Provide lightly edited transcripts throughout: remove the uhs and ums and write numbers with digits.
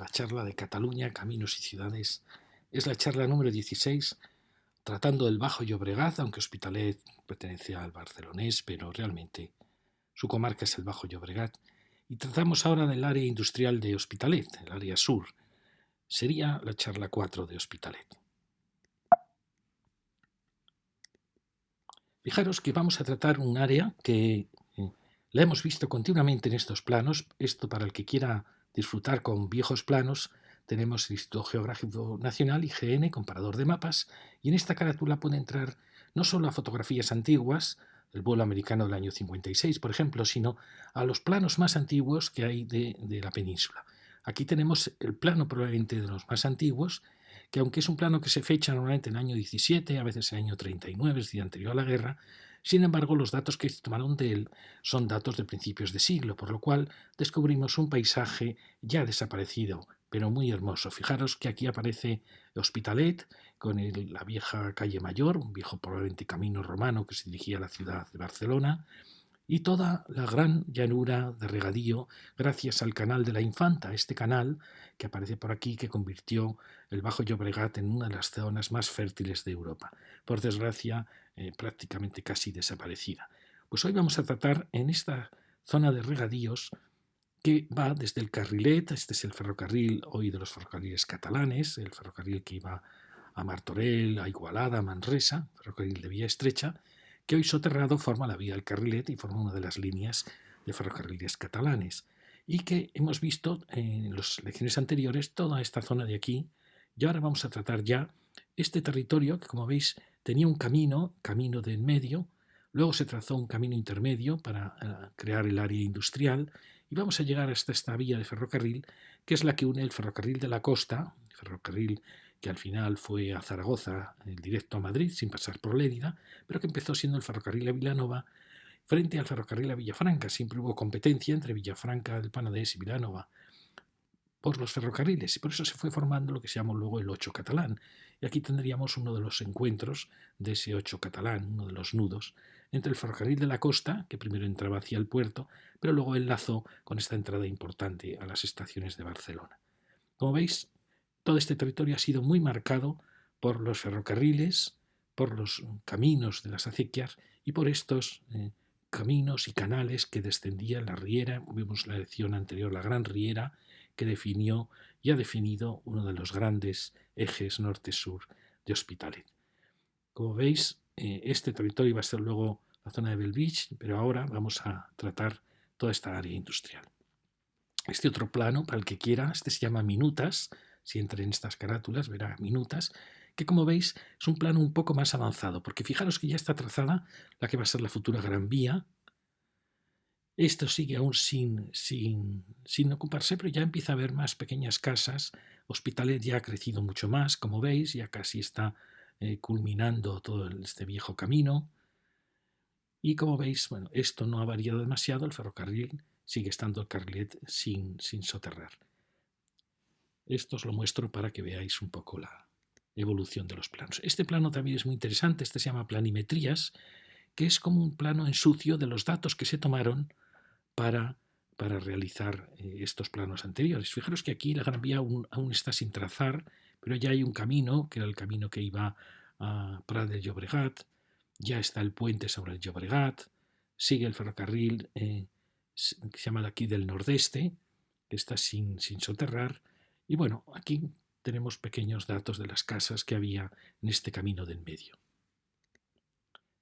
la charla de Cataluña, Caminos y Ciudades. Es la charla número 16, tratando del Bajo Llobregat, aunque Hospitalet pertenece al barcelonés, pero realmente su comarca es el Bajo Llobregat. Y tratamos ahora del área industrial de Hospitalet, el área sur. Sería la charla 4 de Hospitalet. Fijaros que vamos a tratar un área que la hemos visto continuamente en estos planos. Esto para el que quiera disfrutar con viejos planos, tenemos el Instituto Geográfico Nacional, IGN, comparador de mapas, y en esta carátula puede entrar no solo a fotografías antiguas, del vuelo americano del año 56, por ejemplo, sino a los planos más antiguos que hay de la península. Aquí tenemos el plano probablemente de los más antiguos, que aunque es un plano que se fecha normalmente en el año 17, a veces en el año 39, es decir, anterior a la guerra, sin embargo los datos que se tomaron de él son datos de principios de siglo, por lo cual descubrimos un paisaje ya desaparecido, pero muy hermoso. Fijaros que aquí aparece Hospitalet, con la vieja calle Mayor, un viejo probablemente camino romano que se dirigía a la ciudad de Barcelona, y toda la gran llanura de regadío gracias al canal de la Infanta, este canal que aparece por aquí que convirtió el Bajo Llobregat en una de las zonas más fértiles de Europa, por desgracia prácticamente casi desaparecida. Pues hoy vamos a tratar en esta zona de regadíos que va desde el Carrilet, este es el ferrocarril hoy de los ferrocarriles catalanes, el ferrocarril que iba a Martorell, a Igualada, a Manresa, ferrocarril de vía estrecha, que hoy soterrado forma la vía del Carrilet y forma una de las líneas de ferrocarriles catalanes, y que hemos visto en las lecciones anteriores toda esta zona de aquí, y ahora vamos a tratar ya este territorio que, como veis, tenía un camino de en medio, luego se trazó un camino intermedio para crear el área industrial, y vamos a llegar hasta esta vía de ferrocarril, que es la que une el ferrocarril de la costa, el ferrocarril que al final fue a Zaragoza, directo a Madrid, sin pasar por Lérida, pero que empezó siendo el ferrocarril a Vilanova, frente al ferrocarril a Villafranca. Siempre hubo competencia entre Villafranca del Penedès y Vilanova por los ferrocarriles, y por eso se fue formando lo que se llamó luego el Ocho catalán. Y aquí tendríamos uno de los encuentros de ese Ocho catalán, uno de los nudos, entre el ferrocarril de la costa, que primero entraba hacia el puerto, pero luego enlazó con esta entrada importante a las estaciones de Barcelona. Como veis, todo este territorio ha sido muy marcado por los ferrocarriles, por los caminos de las acequias y por estos caminos y canales que descendían la riera. Vimos la lección anterior, la Gran Riera, que definió y ha definido uno de los grandes ejes norte-sur de Hospitalet. Como veis, este territorio va a ser luego la zona de Bellvitge, pero ahora vamos a tratar toda esta área industrial. Este otro plano, para el que quiera, este se llama Minutas. Si entra en estas carátulas verá Minutas, que como veis es un plano un poco más avanzado, porque fijaros que ya está trazada la que va a ser la futura Gran Vía. Esto sigue aún sin ocuparse, pero ya empieza a haber más pequeñas casas. Hospitalet ya ha crecido mucho más, como veis, ya casi está culminando todo este viejo camino. Y como veis, bueno, esto no ha variado demasiado, el ferrocarril sigue estando el Carrilet sin soterrar. Esto os lo muestro para que veáis un poco la evolución de los planos. Este plano también es muy interesante, este se llama planimetrías, que es como un plano en sucio de los datos que se tomaron para realizar estos planos anteriores. Fijaros que aquí la Gran Vía aún está sin trazar, pero ya hay un camino, que era el camino que iba a Prat del Llobregat, ya está el puente sobre el Llobregat, sigue el ferrocarril que se llama de aquí del Nordeste, que está sin soterrar, y bueno, aquí tenemos pequeños datos de las casas que había en este camino del medio.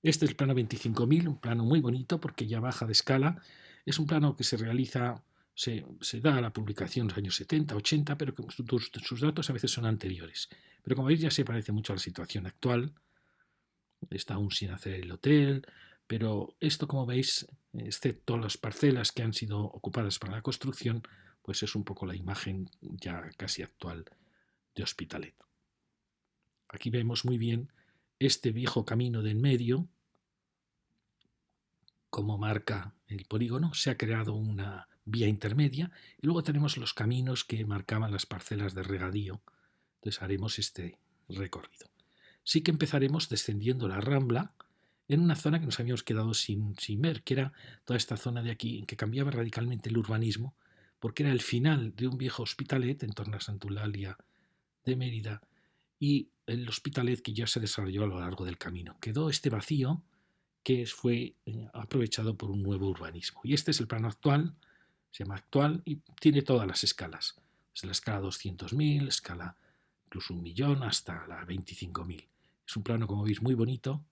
Este es el plano 25.000, un plano muy bonito porque ya baja de escala. Es un plano que se realiza, se da a la publicación en los años 70, 80, pero que sus datos a veces son anteriores. Pero como veis ya se parece mucho a la situación actual. Está aún sin hacer el hotel, pero esto, como veis, excepto las parcelas que han sido ocupadas para la construcción, pues es un poco la imagen ya casi actual de Hospitalet. Aquí vemos muy bien este viejo camino de en medio, como marca el polígono. Se ha creado una vía intermedia y luego tenemos los caminos que marcaban las parcelas de regadío. Entonces haremos este recorrido. Sí que empezaremos descendiendo la Rambla en una zona que nos habíamos quedado sin ver, que era toda esta zona de aquí, en que cambiaba radicalmente el urbanismo, porque era el final de un viejo hospitalet en torno a Santa Eulalia de Mérida y el hospitalet que ya se desarrolló a lo largo del camino. Quedó este vacío que fue aprovechado por un nuevo urbanismo. Y este es el plano actual, se llama actual y tiene todas las escalas. Es la escala 200.000, escala incluso 1.000.000 hasta la 25.000. Es un plano, como veis, muy bonito,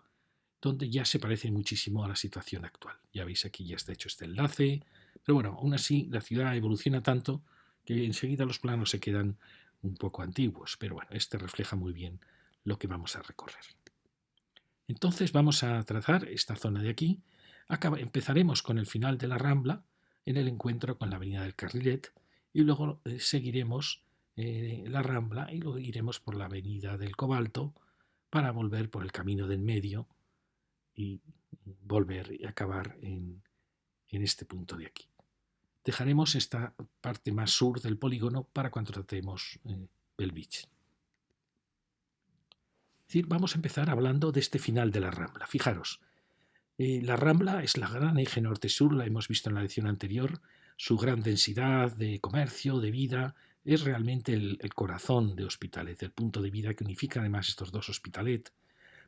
donde ya se parece muchísimo a la situación actual. Ya veis aquí ya está hecho este enlace, pero bueno, aún así la ciudad evoluciona tanto que enseguida los planos se quedan un poco antiguos, pero bueno, este refleja muy bien lo que vamos a recorrer. Entonces vamos a trazar esta zona de aquí. Empezaremos con el final de la Rambla, en el encuentro con la Avenida del Carrilet, y luego seguiremos la Rambla y luego iremos por la Avenida del Cobalto para volver por el camino del medio y volver y acabar en este punto de aquí. Dejaremos esta parte más sur del polígono para cuando tratemos Belvich. Es decir, vamos a empezar hablando de este final de la Rambla. Fijaros, la Rambla es la gran eje norte-sur, la hemos visto en la lección anterior, su gran densidad de comercio, de vida, es realmente el corazón de Hospitalet, el punto de vida que unifica además estos dos Hospitalet.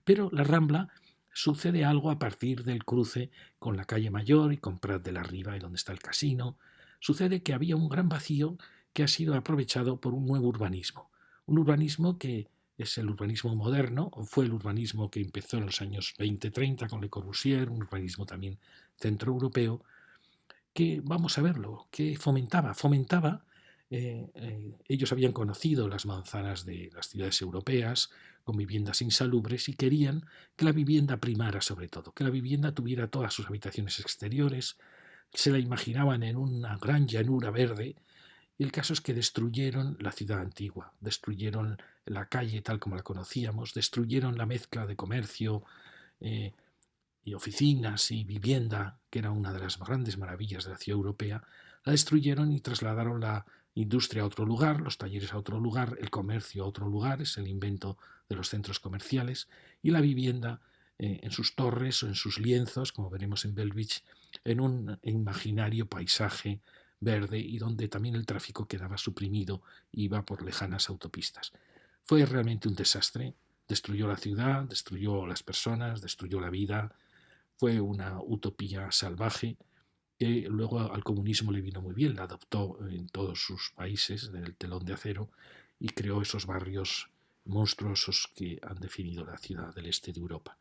Pero la Rambla sucede algo a partir del cruce con la calle Mayor y con Prat de la Riba, y donde está el casino. Sucede que había un gran vacío que ha sido aprovechado por un nuevo urbanismo. Un urbanismo que es el urbanismo moderno, o fue el urbanismo que empezó en los años 20-30 con Le Corbusier, un urbanismo también centroeuropeo, que, vamos a verlo, que fomentaba ellos habían conocido las manzanas de las ciudades europeas con viviendas insalubres y querían que la vivienda primara sobre todo, que la vivienda tuviera todas sus habitaciones exteriores, se la imaginaban en una gran llanura verde y el caso es que destruyeron la ciudad antigua, destruyeron la calle tal como la conocíamos, destruyeron la mezcla de comercio y oficinas y vivienda, que era una de las grandes maravillas de la ciudad europea, la destruyeron y trasladaron la industria a otro lugar, los talleres a otro lugar, el comercio a otro lugar, es el invento de los centros comerciales, y la vivienda en sus torres o en sus lienzos, como veremos en Belvich, en un imaginario paisaje verde y donde también el tráfico quedaba suprimido y iba por lejanas autopistas. Fue realmente un desastre, destruyó la ciudad, destruyó a las personas, destruyó la vida, fue una utopía salvaje que luego al comunismo le vino muy bien, la adoptó en todos sus países del telón de acero y creó esos barrios monstruosos que han definido la ciudad del este de Europa.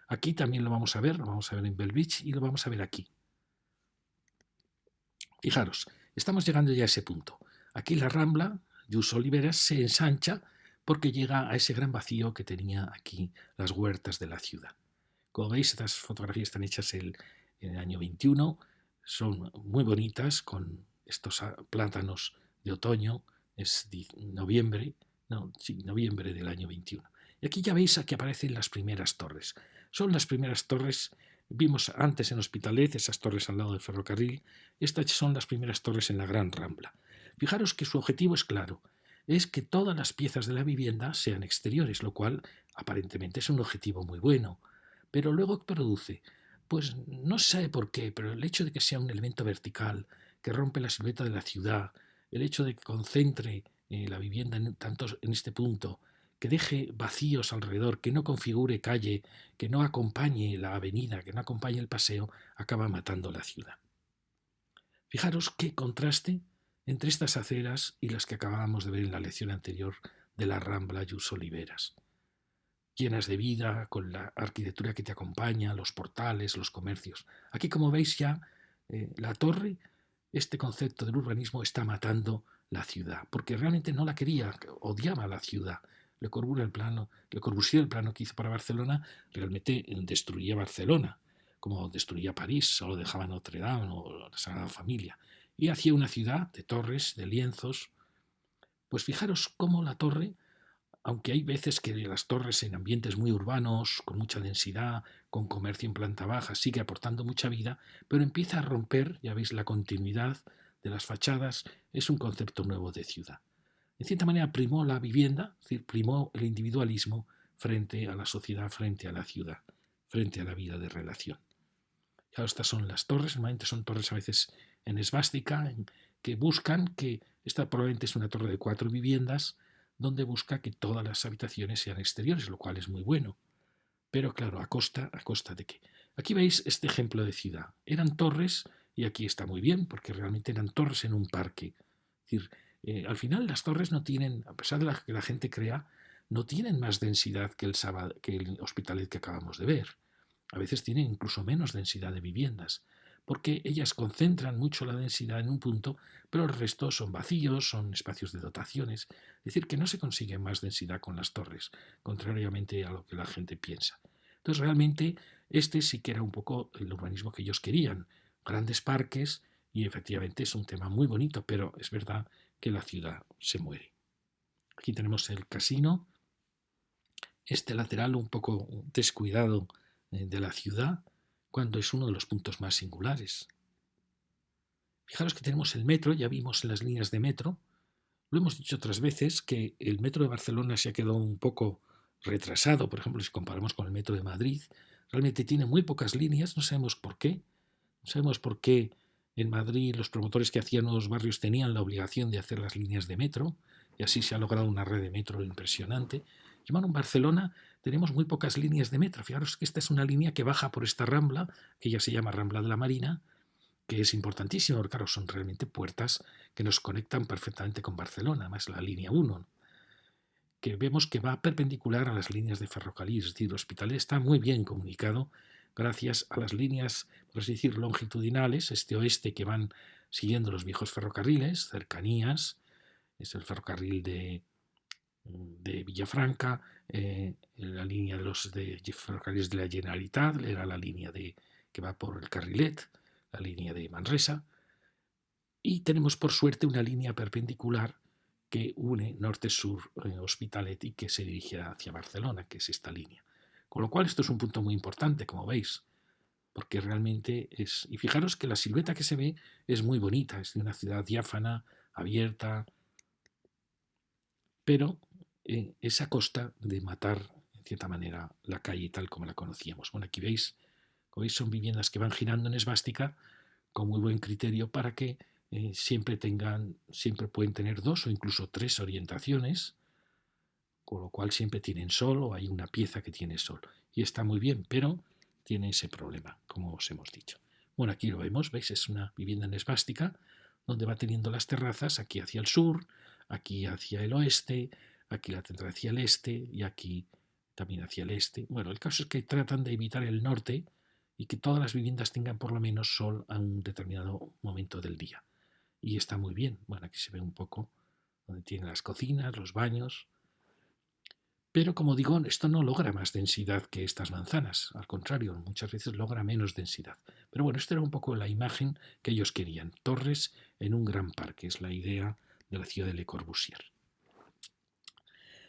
Aquí también lo vamos a ver en Belvich y lo vamos a ver aquí. Fijaros, estamos llegando ya a ese punto. Aquí la Rambla, Jus Oliveras, se ensancha porque llega a ese gran vacío que tenía aquí las huertas de la ciudad. Como veis, estas fotografías están hechas en el año 21, son muy bonitas con estos plátanos de otoño, es noviembre del año 21. Y aquí ya veis que aparecen las primeras torres. Son las primeras torres, vimos antes en Hospitalet, esas torres al lado del ferrocarril, estas son las primeras torres en la Gran Rambla. Fijaros que su objetivo es claro, es que todas las piezas de la vivienda sean exteriores, lo cual aparentemente es un objetivo muy bueno. Pero luego produce, pues no se sabe por qué, pero el hecho de que sea un elemento vertical, que rompe la silueta de la ciudad, el hecho de que concentre la vivienda en este punto, que deje vacíos alrededor, que no configure calle, que no acompañe la avenida, que no acompañe el paseo, acaba matando la ciudad. Fijaros qué contraste entre estas aceras y las que acabábamos de ver en la lección anterior de la Rambla Jus Oliveras, llenas de vida, con la arquitectura que te acompaña, los portales, los comercios. Aquí, como veis ya, la torre, este concepto del urbanismo está matando la ciudad, porque realmente no la quería, odiaba la ciudad. Le Corbusier el plano que hizo para Barcelona realmente destruía Barcelona, como destruía París, solo dejaba Notre Dame o la Sagrada Familia. Y hacía una ciudad de torres, de lienzos. Pues fijaros cómo la torre, aunque hay veces que las torres en ambientes muy urbanos, con mucha densidad, con comercio en planta baja, sigue aportando mucha vida, pero empieza a romper, ya veis, la continuidad de las fachadas, es un concepto nuevo de ciudad. En cierta manera primó la vivienda, es decir, primó el individualismo frente a la sociedad, frente a la ciudad, frente a la vida de relación. Claro, estas son las torres, normalmente son torres a veces en esvástica, que buscan que, esta probablemente es una torre de 4 viviendas, donde busca que todas las habitaciones sean exteriores, lo cual es muy bueno. Pero claro, ¿a costa de qué? Aquí veis este ejemplo de ciudad. Eran torres, y aquí está muy bien, porque realmente eran torres en un parque. Es decir, al final las torres no tienen, a pesar de que la gente crea, no tienen más densidad que que el Hospitalet que acabamos de ver. A veces tienen incluso menos densidad de viviendas, porque ellas concentran mucho la densidad en un punto, pero el resto son vacíos, son espacios de dotaciones. Es decir, que no se consigue más densidad con las torres, contrariamente a lo que la gente piensa. Entonces, realmente, este sí que era un poco el urbanismo que ellos querían. Grandes parques, y efectivamente es un tema muy bonito, pero es verdad que la ciudad se muere. Aquí tenemos el casino, este lateral un poco descuidado de la ciudad, cuando es uno de los puntos más singulares. Fijaros que tenemos el metro, ya vimos las líneas de metro. Lo hemos dicho otras veces que el metro de Barcelona se ha quedado un poco retrasado, por ejemplo, si comparamos con el metro de Madrid. Realmente tiene muy pocas líneas, no sabemos por qué. No sabemos por qué en Madrid los promotores que hacían nuevos barrios tenían la obligación de hacer las líneas de metro, y así se ha logrado una red de metro impresionante. Y bueno, en Barcelona tenemos muy pocas líneas de metro. Fijaros que esta es una línea que baja por esta rambla, que ya se llama Rambla de la Marina, que es importantísimo, porque claro, son realmente puertas que nos conectan perfectamente con Barcelona, más la línea 1, que vemos que va perpendicular a las líneas de ferrocarril, es decir, el Hospitalet está muy bien comunicado gracias a las líneas, por así decir, longitudinales, este-oeste, que van siguiendo los viejos ferrocarriles, cercanías, es el ferrocarril de Villafranca, la línea de los ferrocarriles de la Generalitat, era la línea que va por el Carrilet, la línea de Manresa, y tenemos por suerte una línea perpendicular que une norte-sur Hospitalet y que se dirige hacia Barcelona, que es esta línea. Con lo cual esto es un punto muy importante, como veis, porque realmente es... Y fijaros que la silueta que se ve es muy bonita, es de una ciudad diáfana, abierta, pero es a costa de matar, en cierta manera, la calle tal como la conocíamos. Bueno, aquí veis, como veis, son viviendas que van girando en esvástica con muy buen criterio para que siempre pueden tener 2 o incluso 3 orientaciones, con lo cual siempre tienen sol o hay una pieza que tiene sol. Y está muy bien, pero tiene ese problema, como os hemos dicho. Bueno, aquí lo vemos, ¿veis? Es una vivienda en esvástica donde va teniendo las terrazas aquí hacia el sur, aquí hacia el oeste, aquí la tendrá hacia el este y aquí también hacia el este. Bueno, el caso es que tratan de evitar el norte y que todas las viviendas tengan por lo menos sol a un determinado momento del día. Y está muy bien. Bueno, aquí se ve un poco donde tiene las cocinas, los baños. Pero como digo, esto no logra más densidad que estas manzanas. Al contrario, muchas veces logra menos densidad. Pero bueno, esta era un poco la imagen que ellos querían. Torres en un gran parque. Es la idea de la ciudad de Le Corbusier.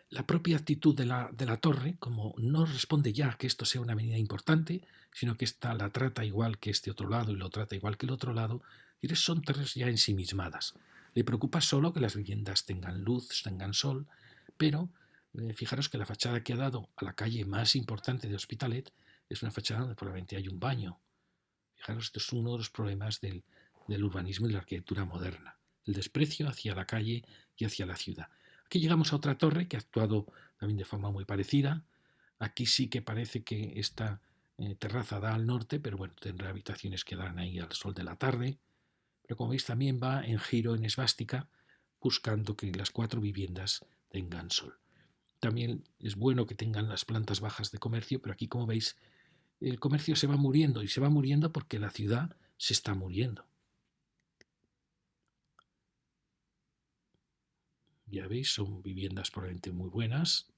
La propia actitud de la torre, como no responde ya a que esto sea una avenida importante, sino que esta la trata igual que este otro lado y lo trata igual que el otro lado, son torres ya ensimismadas. Le preocupa solo que las viviendas tengan luz, tengan sol, pero fijaros que la fachada que ha dado a la calle más importante de Hospitalet es una fachada donde probablemente hay un baño. Fijaros, esto es uno de los problemas del urbanismo y la arquitectura moderna, el desprecio hacia la calle y hacia la ciudad. Aquí llegamos a otra torre que ha actuado también de forma muy parecida. Aquí sí que parece que esta terraza da al norte, pero bueno, tendrá habitaciones que dan ahí al sol de la tarde. Pero como veis también va en giro en esvástica, buscando que las 4 viviendas tengan sol. También es bueno que tengan las plantas bajas de comercio, pero aquí como veis el comercio se va muriendo y se va muriendo porque la ciudad se está muriendo. Ya veis, son viviendas probablemente muy buenas,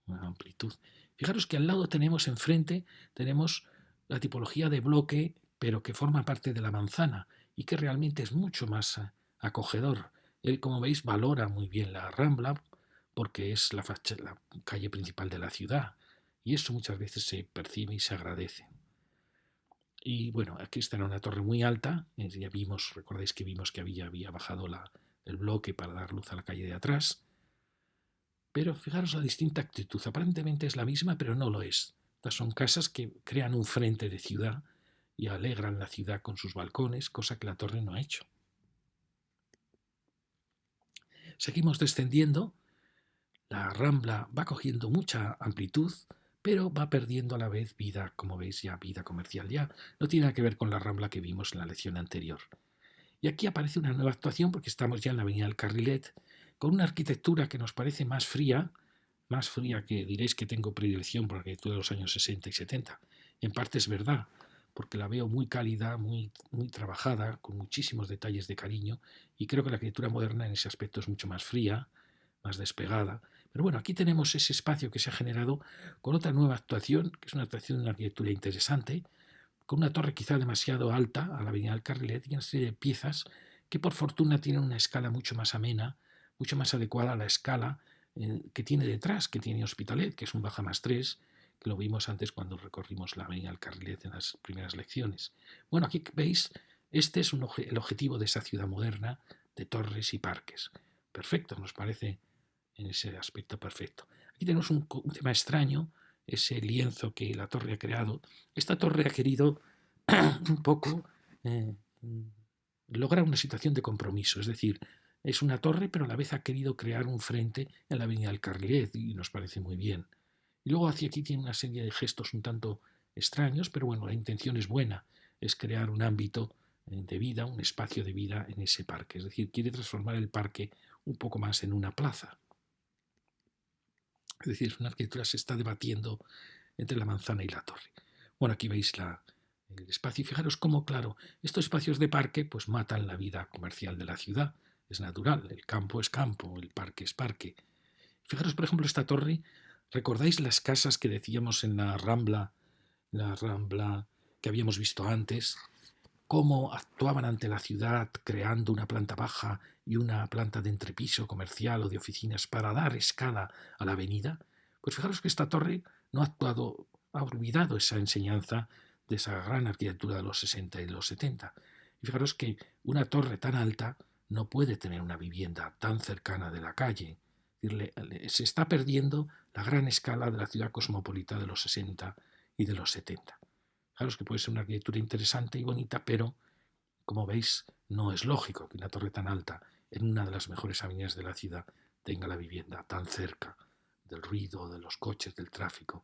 una amplitud. Fijaros que al lado tenemos enfrente, tenemos la tipología de bloque, pero que forma parte de la manzana y que realmente es mucho más acogedor. Él, como veis, valora muy bien la Rambla porque es la calle principal de la ciudad y eso muchas veces se percibe y se agradece. Y bueno, aquí está en una torre muy alta, ya vimos, recordáis que vimos que había bajado el bloque para dar luz a la calle de atrás, pero fijaros la distinta actitud, aparentemente es la misma, pero no lo es. Estas son casas que crean un frente de ciudad y alegran la ciudad con sus balcones, cosa que la torre no ha hecho. Seguimos descendiendo, la Rambla va cogiendo mucha amplitud, pero va perdiendo a la vez vida, como veis ya, vida comercial. Ya no tiene nada que ver con la Rambla que vimos en la lección anterior. Y aquí aparece una nueva actuación porque estamos ya en la avenida del Carrilet, con una arquitectura que nos parece más fría que diréis que tengo predilección por la arquitectura de los años 60 y 70. En parte es verdad, porque la veo muy cálida, muy trabajada, con muchísimos detalles de cariño, y creo que la arquitectura moderna en ese aspecto es mucho más fría, más despegada. Pero bueno, aquí tenemos ese espacio que se ha generado con otra nueva actuación, que es una actuación de una arquitectura interesante, con una torre quizá demasiado alta a la avenida del Carrilet y una serie de piezas que por fortuna tienen una escala mucho más amena, mucho más adecuada a la escala que tiene detrás, que tiene Hospitalet, que es un baja más 3, que lo vimos antes cuando recorrimos la avenida del Carrilet en las primeras lecciones. Bueno, aquí veis, este es el objetivo de esa ciudad moderna de torres y parques. Perfecto, nos parece en ese aspecto perfecto. Aquí tenemos un tema extraño, ese lienzo que la torre ha creado. Esta torre ha querido un poco lograr una situación de compromiso, es decir, es una torre, pero a la vez ha querido crear un frente en la avenida del Carrilet y nos parece muy bien. Y luego hacia aquí tiene una serie de gestos un tanto extraños, pero bueno, la intención es buena, es crear un ámbito de vida, un espacio de vida en ese parque, es decir, quiere transformar el parque un poco más en una plaza. Es decir, una arquitectura se está debatiendo entre la manzana y la torre. Bueno, aquí veis el espacio y fijaros cómo, claro, estos espacios de parque pues matan la vida comercial de la ciudad. Es natural, el campo es campo, el parque es parque. Fijaros, por ejemplo, esta torre. ¿Recordáis las casas que decíamos en la Rambla que habíamos visto antes? Cómo actuaban ante la ciudad creando una planta baja y una planta de entrepiso comercial o de oficinas para dar escala a la avenida. Pues fijaros que esta torre no ha actuado, ha olvidado esa enseñanza de esa gran arquitectura de los 60 y de los 70. Y fijaros que una torre tan alta no puede tener una vivienda tan cercana de la calle. Se está perdiendo la gran escala de la ciudad cosmopolita de los 60 y de los 70. Fijaros que puede ser una arquitectura interesante y bonita, pero, como veis, no es lógico que una torre tan alta, en una de las mejores avenidas de la ciudad, tenga la vivienda tan cerca del ruido, de los coches, del tráfico.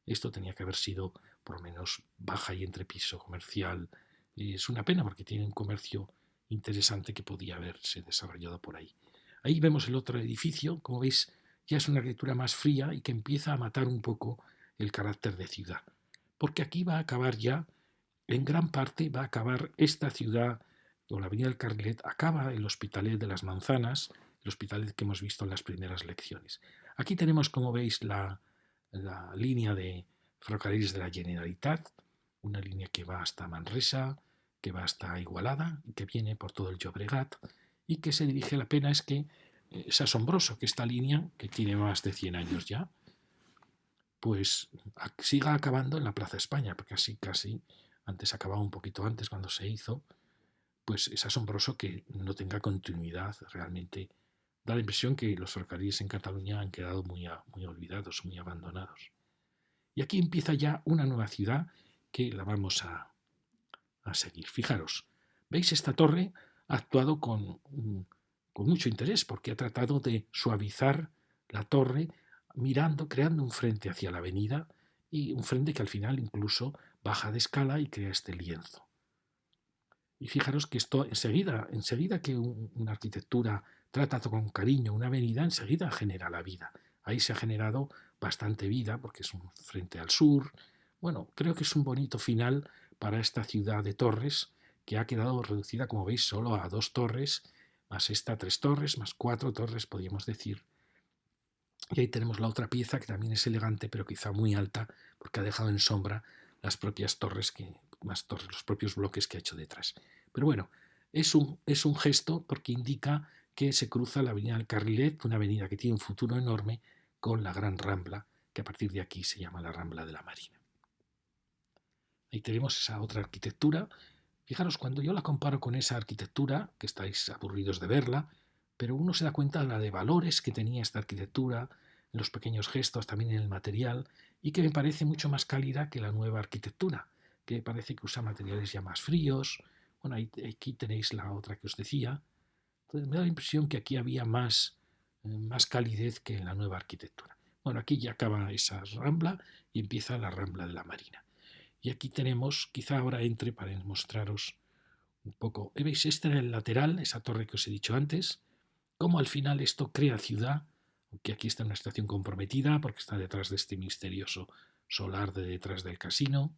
Esto tenía que haber sido, por lo menos, baja y entrepiso comercial. Y es una pena porque tiene un comercio interesante que podía haberse desarrollado por ahí. Ahí vemos el otro edificio, como veis, ya es una arquitectura más fría y que empieza a matar un poco el carácter de ciudad. Porque aquí va a acabar ya, en gran parte va a acabar esta ciudad, o la avenida del Carrilet, acaba el Hospitalet de las Manzanas, el Hospitalet que hemos visto en las primeras lecciones. Aquí tenemos, como veis, la línea de ferrocarriles de la Generalitat, una línea que va hasta Manresa, que va hasta Igualada, que viene por todo el Llobregat y que se dirige. La pena es que es asombroso que esta línea, que tiene más de 100 años ya, pues siga acabando en la Plaza España, porque casi, antes acababa un poquito antes cuando se hizo, pues es asombroso que no tenga continuidad realmente. Da la impresión que los ferrocarriles en Cataluña han quedado muy olvidados, muy abandonados. Y aquí empieza ya una nueva ciudad que la vamos a seguir. Fijaros, ¿veis? Esta torre ha actuado con mucho interés porque ha tratado de suavizar la torre mirando, creando un frente hacia la avenida y un frente que al final incluso baja de escala y crea este lienzo. Y fijaros que esto enseguida que una arquitectura trata con cariño una avenida, enseguida genera la vida. Ahí se ha generado bastante vida porque es un frente al sur. Bueno, creo que es un bonito final para esta ciudad de torres que ha quedado reducida, como veis, solo a 2 torres, más esta 3 torres, más 4 torres, podríamos decir. Y ahí tenemos la otra pieza que también es elegante, pero quizá muy alta, porque ha dejado en sombra las propias torres, los propios bloques que ha hecho detrás. Pero bueno, es un gesto porque indica que se cruza la avenida del Carrilet, una avenida que tiene un futuro enorme, con la Gran Rambla, que a partir de aquí se llama la Rambla de la Marina. Ahí tenemos esa otra arquitectura. Fijaros, cuando yo la comparo con esa arquitectura, que estáis aburridos de verla, pero uno se da cuenta de la de valores que tenía esta arquitectura, en los pequeños gestos, también en el material, y que me parece mucho más cálida que la nueva arquitectura, que parece que usa materiales ya más fríos. Bueno, aquí tenéis la otra que os decía. Entonces me da la impresión que aquí había más más calidez que en la nueva arquitectura. Bueno, aquí ya acaba esa rambla y empieza la rambla de la Marina. Y aquí tenemos, quizá ahora entre para mostraros un poco. ¿Veis? Este era el lateral, esa torre que os he dicho antes. Cómo al final esto crea ciudad, aunque aquí está una estación comprometida porque está detrás de este misterioso solar de detrás del casino.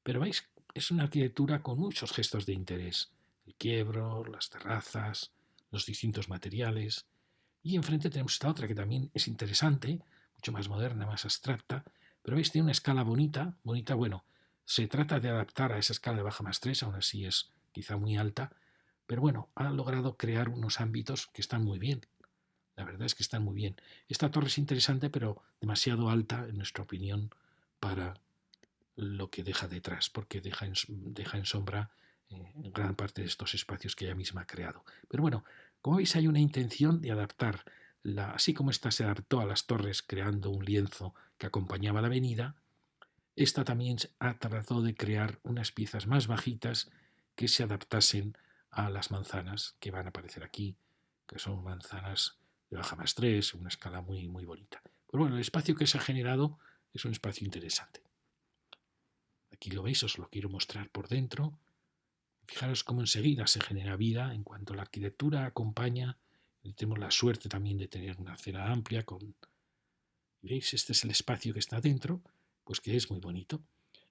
Pero veis, es una arquitectura con muchos gestos de interés. El quiebro, las terrazas, los distintos materiales. Y enfrente tenemos esta otra que también es interesante, mucho más moderna, más abstracta, pero veis, tiene una escala bonita, bonita, bueno, se trata de adaptar a esa escala de baja más 3, aún así es quizá muy alta, pero bueno, ha logrado crear unos ámbitos que están muy bien. La verdad es que están muy bien. Esta torre es interesante, pero demasiado alta, en nuestra opinión, para lo que deja detrás, porque deja en sombra gran parte de estos espacios que ella misma ha creado. Pero bueno, como veis hay una intención de adaptar, así como esta se adaptó a las torres creando un lienzo que acompañaba la avenida, esta también ha tratado de crear unas piezas más bajitas que se adaptasen a las manzanas que van a aparecer aquí, que son manzanas de baja más 3, una escala muy, muy bonita. Pero bueno, el espacio que se ha generado es un espacio interesante. Aquí lo veis, os lo quiero mostrar por dentro. Fijaros cómo enseguida se genera vida en cuanto la arquitectura acompaña. Tenemos la suerte también de tener una acera amplia con... ¿Veis? Este es el espacio que está dentro, pues que es muy bonito.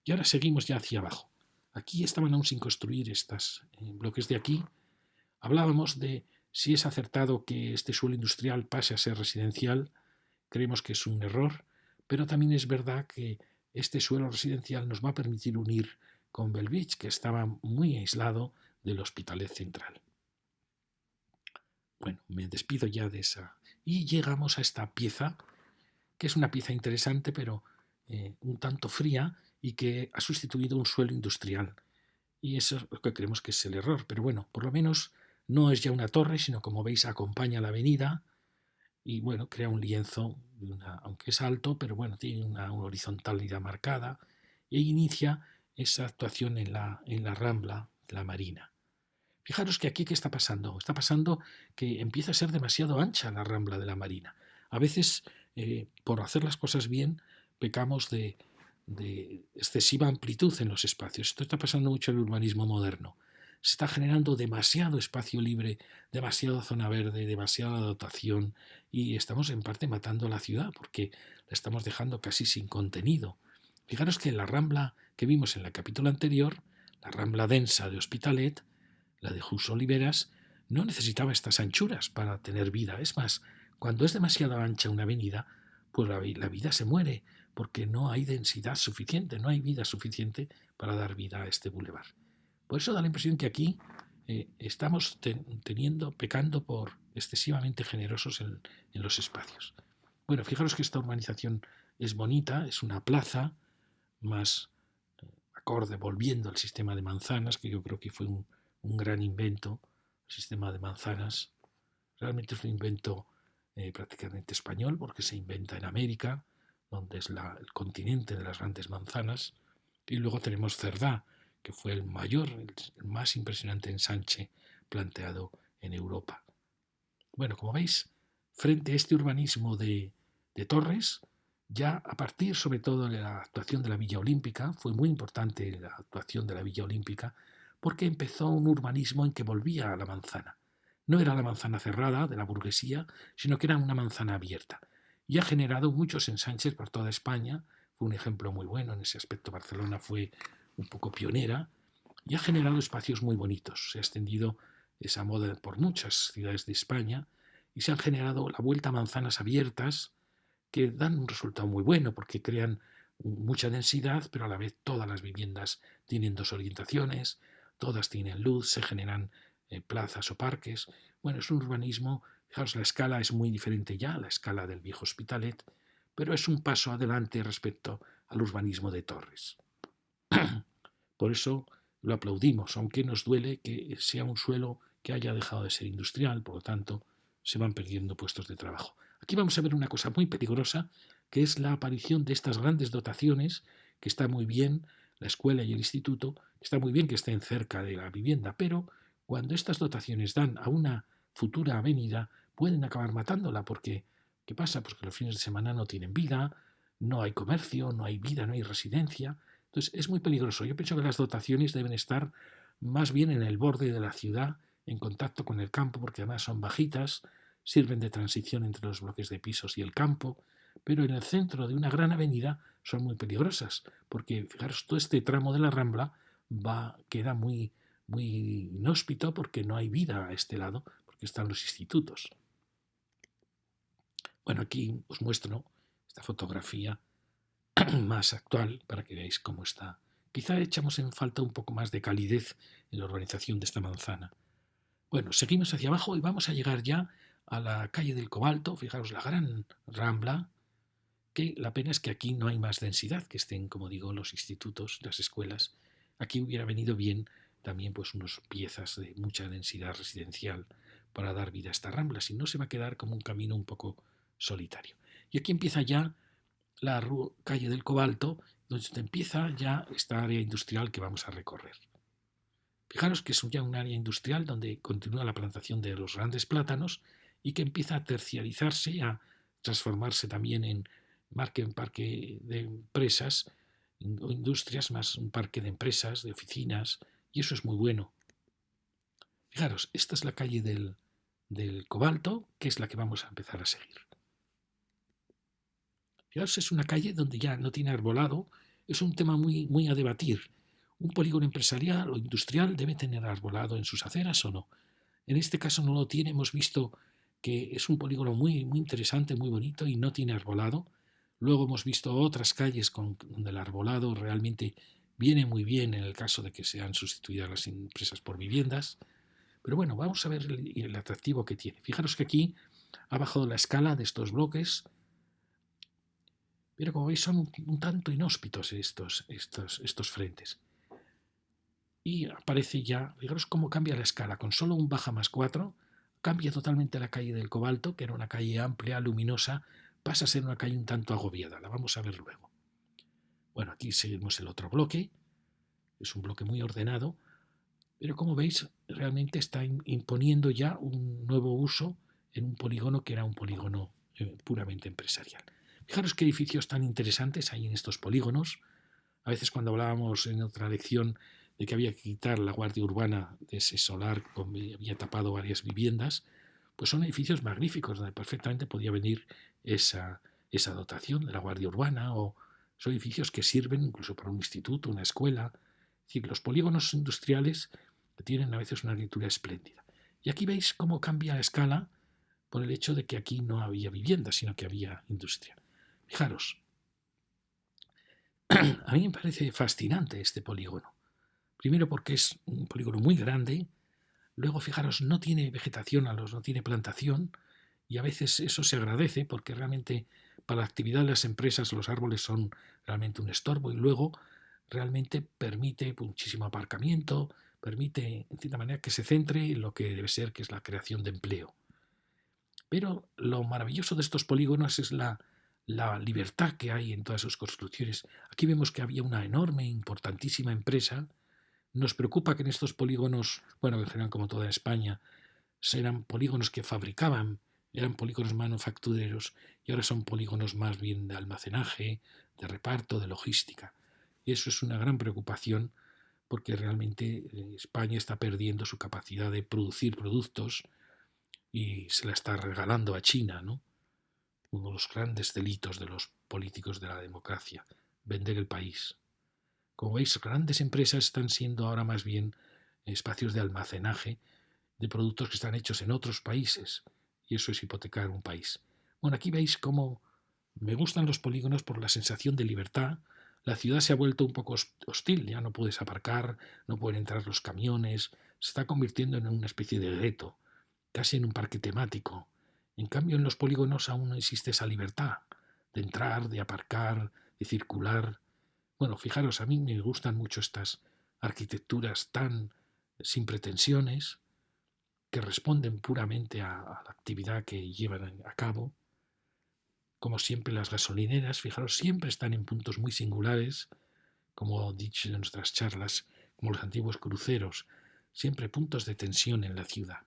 Y ahora seguimos ya hacia abajo. Aquí estaban aún sin construir estos bloques de aquí. Hablábamos de si es acertado que este suelo industrial pase a ser residencial. Creemos que es un error, pero también es verdad que este suelo residencial nos va a permitir unir con Bellvitge, que estaba muy aislado del Hospitalet Central. Bueno, me despido ya de esa. Y llegamos a esta pieza, que es una pieza interesante, pero un tanto fría y que ha sustituido un suelo industrial. Y eso es lo que creemos que es el error. Pero bueno, por lo menos no es ya una torre, sino como veis acompaña la avenida y bueno, crea un lienzo, aunque es alto, pero bueno, tiene una horizontalidad marcada e inicia esa actuación en la rambla, la Marina. Fijaros que aquí, ¿qué está pasando? Está pasando que empieza a ser demasiado ancha la rambla de la Marina. A veces, por hacer las cosas bien, pecamos de excesiva amplitud en los espacios. Esto está pasando mucho en el urbanismo moderno. Se está generando demasiado espacio libre, demasiada zona verde, demasiada dotación y estamos en parte matando la ciudad porque la estamos dejando casi sin contenido. Fijaros que la rambla que vimos en el capítulo anterior, la rambla densa de Hospitalet, la de Jus Oliveras, no necesitaba estas anchuras para tener vida. Es más, cuando es demasiado ancha una avenida, pues la vida se muere, porque no hay densidad suficiente, no hay vida suficiente para dar vida a este bulevar. Por eso da la impresión que aquí estamos pecando por excesivamente generosos en los espacios. Bueno, fijaros que esta urbanización es bonita, es una plaza más acorde, volviendo al sistema de manzanas, que yo creo que fue un gran invento, el sistema de manzanas. Realmente es un invento prácticamente español, porque se inventa en América, donde es el continente de las grandes manzanas. Y luego tenemos Cerdá, que fue el mayor, el más impresionante ensanche planteado en Europa. Bueno, como veis, frente a este urbanismo de torres, ya a partir sobre todo de la actuación de la Villa Olímpica, fue muy importante la actuación de la Villa Olímpica, porque empezó un urbanismo en que volvía a la manzana. No era la manzana cerrada de la burguesía, sino que era una manzana abierta. Y ha generado muchos ensanches por toda España. Fue un ejemplo muy bueno en ese aspecto. Barcelona fue un poco pionera y ha generado espacios muy bonitos. Se ha extendido esa moda por muchas ciudades de España y se han generado la vuelta a manzanas abiertas que dan un resultado muy bueno porque crean mucha densidad, pero a la vez todas las viviendas tienen dos orientaciones, todas tienen luz, se generan plazas o parques. Bueno, es un urbanismo, fijaos, la escala es muy diferente ya, la escala del viejo Hospitalet, pero es un paso adelante respecto al urbanismo de Torres. Por eso lo aplaudimos, aunque nos duele que sea un suelo que haya dejado de ser industrial, por lo tanto se van perdiendo puestos de trabajo. Aquí vamos a ver una cosa muy peligrosa, que es la aparición de estas grandes dotaciones, que está muy bien, la escuela y el instituto, está muy bien que estén cerca de la vivienda, pero cuando estas dotaciones dan a una futura avenida, pueden acabar matándola porque, ¿qué pasa? Pues que los fines de semana no tienen vida, no hay comercio, no hay vida, no hay residencia. Entonces es muy peligroso. Yo pienso que las dotaciones deben estar más bien en el borde de la ciudad, en contacto con el campo, porque además son bajitas, sirven de transición entre los bloques de pisos y el campo, pero en el centro de una gran avenida son muy peligrosas, porque fijaros, todo este tramo de la Rambla queda muy inhóspito porque no hay vida a este lado, porque están los institutos. Bueno, aquí os muestro esta fotografía más actual para que veáis cómo está. Quizá echamos en falta un poco más de calidez en la organización de esta manzana. Bueno, seguimos hacia abajo y vamos a llegar ya a la calle del Cobalto. Fijaros, la gran Rambla, que la pena es que aquí no hay más densidad, que estén, como digo, los institutos, las escuelas. Aquí hubiera venido bien también pues unas piezas de mucha densidad residencial para dar vida a esta Rambla, si no se va a quedar como un camino un poco solitario. Y aquí empieza ya la calle del Cobalto, donde empieza ya esta área industrial que vamos a recorrer. Fijaros que es ya un área industrial donde continúa la plantación de los grandes plátanos y que empieza a terciarizarse, a transformarse también en parque de empresas o industrias, más un parque de empresas, de oficinas, y eso es muy bueno. Fijaros, esta es la calle del Cobalto, que es la que vamos a empezar a seguir. Fijaros, es una calle donde ya no tiene arbolado, es un tema muy a debatir. ¿Un polígono empresarial o industrial debe tener arbolado en sus aceras o no? En este caso no lo tiene, hemos visto que es un polígono muy interesante, muy bonito y no tiene arbolado. Luego hemos visto otras calles donde el arbolado realmente viene muy bien en el caso de que sean sustituidas las empresas por viviendas. Pero bueno, vamos a ver el atractivo que tiene. Fijaros que aquí ha bajado la escala de estos bloques, pero como veis son un tanto inhóspitos estos frentes. Y aparece ya, fijaros cómo cambia la escala, con solo un baja más 4, cambia totalmente la calle del Cobalto, que era una calle amplia, luminosa, pasa a ser una calle un tanto agobiada, la vamos a ver luego. Bueno, aquí seguimos el otro bloque, es un bloque muy ordenado, pero como veis, realmente está imponiendo ya un nuevo uso en un polígono que era un polígono puramente empresarial. Fijaros qué edificios tan interesantes hay en estos polígonos. A veces cuando hablábamos en otra lección de que había que quitar la guardia urbana de ese solar donde había tapado varias viviendas, pues son edificios magníficos donde perfectamente podía venir esa dotación de la guardia urbana, o son edificios que sirven incluso para un instituto, una escuela. Es decir, los polígonos industriales tienen a veces una arquitectura espléndida. Y aquí veis cómo cambia la escala por el hecho de que aquí no había vivienda, sino que había industria. Fijaros, a mí me parece fascinante este polígono. Primero porque es un polígono muy grande, luego fijaros, no tiene vegetación, no tiene plantación, y a veces eso se agradece porque realmente para la actividad de las empresas los árboles son realmente un estorbo, y luego realmente permite muchísimo aparcamiento, permite en cierta manera que se centre en lo que debe ser, que es la creación de empleo. Pero lo maravilloso de estos polígonos es la libertad que hay en todas sus construcciones. Aquí vemos que había una enorme, importantísima empresa. Nos preocupa que en estos polígonos, bueno, en general como toda España, eran polígonos que fabricaban, eran polígonos manufactureros, y ahora son polígonos más bien de almacenaje, de reparto, de logística. Y eso es una gran preocupación porque realmente España está perdiendo su capacidad de producir productos y se la está regalando a China, ¿no? Uno de los grandes delitos de los políticos de la democracia, vender el país. Como veis, grandes empresas están siendo ahora más bien espacios de almacenaje de productos que están hechos en otros países, y eso es hipotecar un país. Bueno, aquí veis cómo me gustan los polígonos por la sensación de libertad. La ciudad se ha vuelto un poco hostil, ya no puedes aparcar, no pueden entrar los camiones, se está convirtiendo en una especie de gueto, casi en un parque temático. En cambio, en los polígonos aún no existe esa libertad de entrar, de aparcar, de circular. Bueno, fijaros, a mí me gustan mucho estas arquitecturas tan sin pretensiones, que responden puramente a la actividad que llevan a cabo. Como siempre, las gasolineras, fijaros, siempre están en puntos muy singulares, como dicho en nuestras charlas, como los antiguos cruceros, siempre puntos de tensión en la ciudad.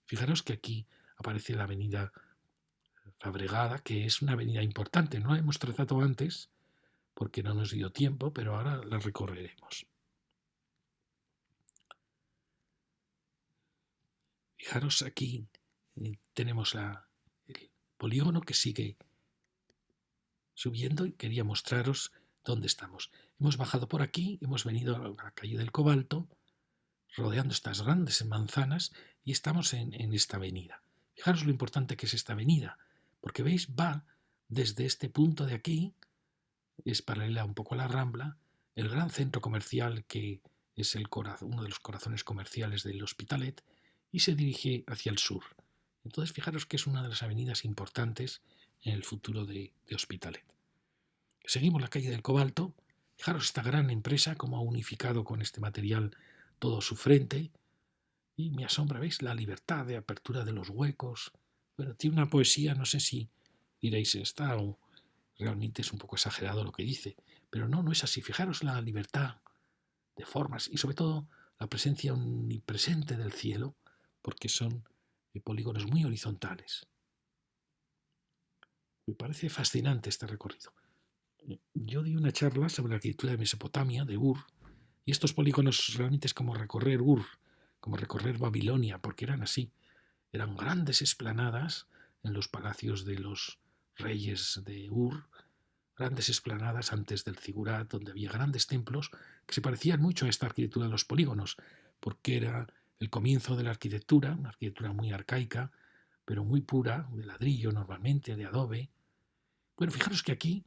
Fijaros que aquí aparece la avenida Fabregada, que es una avenida importante. No la hemos tratado antes porque no nos dio tiempo, pero ahora la recorreremos. Fijaros aquí, tenemos el polígono que sigue subiendo y quería mostraros dónde estamos. Hemos bajado por aquí, hemos venido a la calle del Cobalto, rodeando estas grandes manzanas y estamos en esta avenida. Fijaros lo importante que es esta avenida, porque veis, va desde este punto de aquí, es paralela un poco a la Rambla, el gran centro comercial que es uno de los corazones comerciales del Hospitalet, y se dirige hacia el sur. Entonces fijaros que es una de las avenidas importantes en el futuro de Hospitalet. Seguimos la calle del Cobalto. Fijaros esta gran empresa como ha unificado con este material todo su frente. Y me asombra, ¿veis? La libertad de apertura de los huecos. Bueno, tiene una poesía, no sé si diréis está o realmente es un poco exagerado lo que dice. Pero no es así. Fijaros la libertad de formas y sobre todo la presencia omnipresente del cielo, porque son polígonos muy horizontales. Me parece fascinante este recorrido. Yo di una charla sobre la arquitectura de Mesopotamia, de Ur, y estos polígonos realmente es como recorrer Ur, como recorrer Babilonia, porque eran así. Eran grandes explanadas en los palacios de los reyes de Ur, grandes explanadas antes del Zigurat, donde había grandes templos que se parecían mucho a esta arquitectura de los polígonos, porque era el comienzo de la arquitectura, una arquitectura muy arcaica, pero muy pura, de ladrillo normalmente, de adobe. Bueno, fijaros que aquí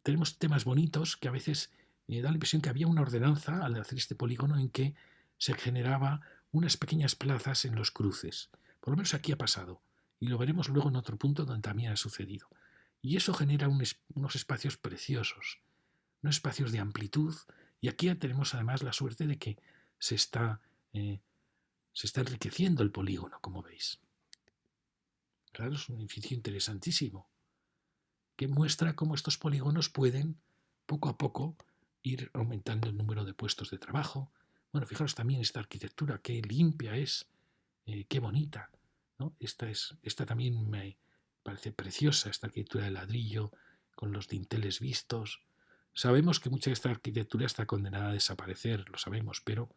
tenemos temas bonitos que a veces da la impresión que había una ordenanza al hacer este polígono en que se generaba unas pequeñas plazas en los cruces. Por lo menos aquí ha pasado. Y lo veremos luego en otro punto donde también ha sucedido. Y eso genera unos espacios preciosos, unos espacios de amplitud. Y aquí tenemos además la suerte de que se está enriqueciendo el polígono, como veis. Claro, es un edificio interesantísimo, que muestra cómo estos polígonos pueden, poco a poco, ir aumentando el número de puestos de trabajo. Bueno, fijaros también esta arquitectura, qué limpia es, qué bonita, ¿no? Esta también me parece preciosa, esta arquitectura de ladrillo, con los dinteles vistos. Sabemos que mucha de esta arquitectura está condenada a desaparecer, lo sabemos, pero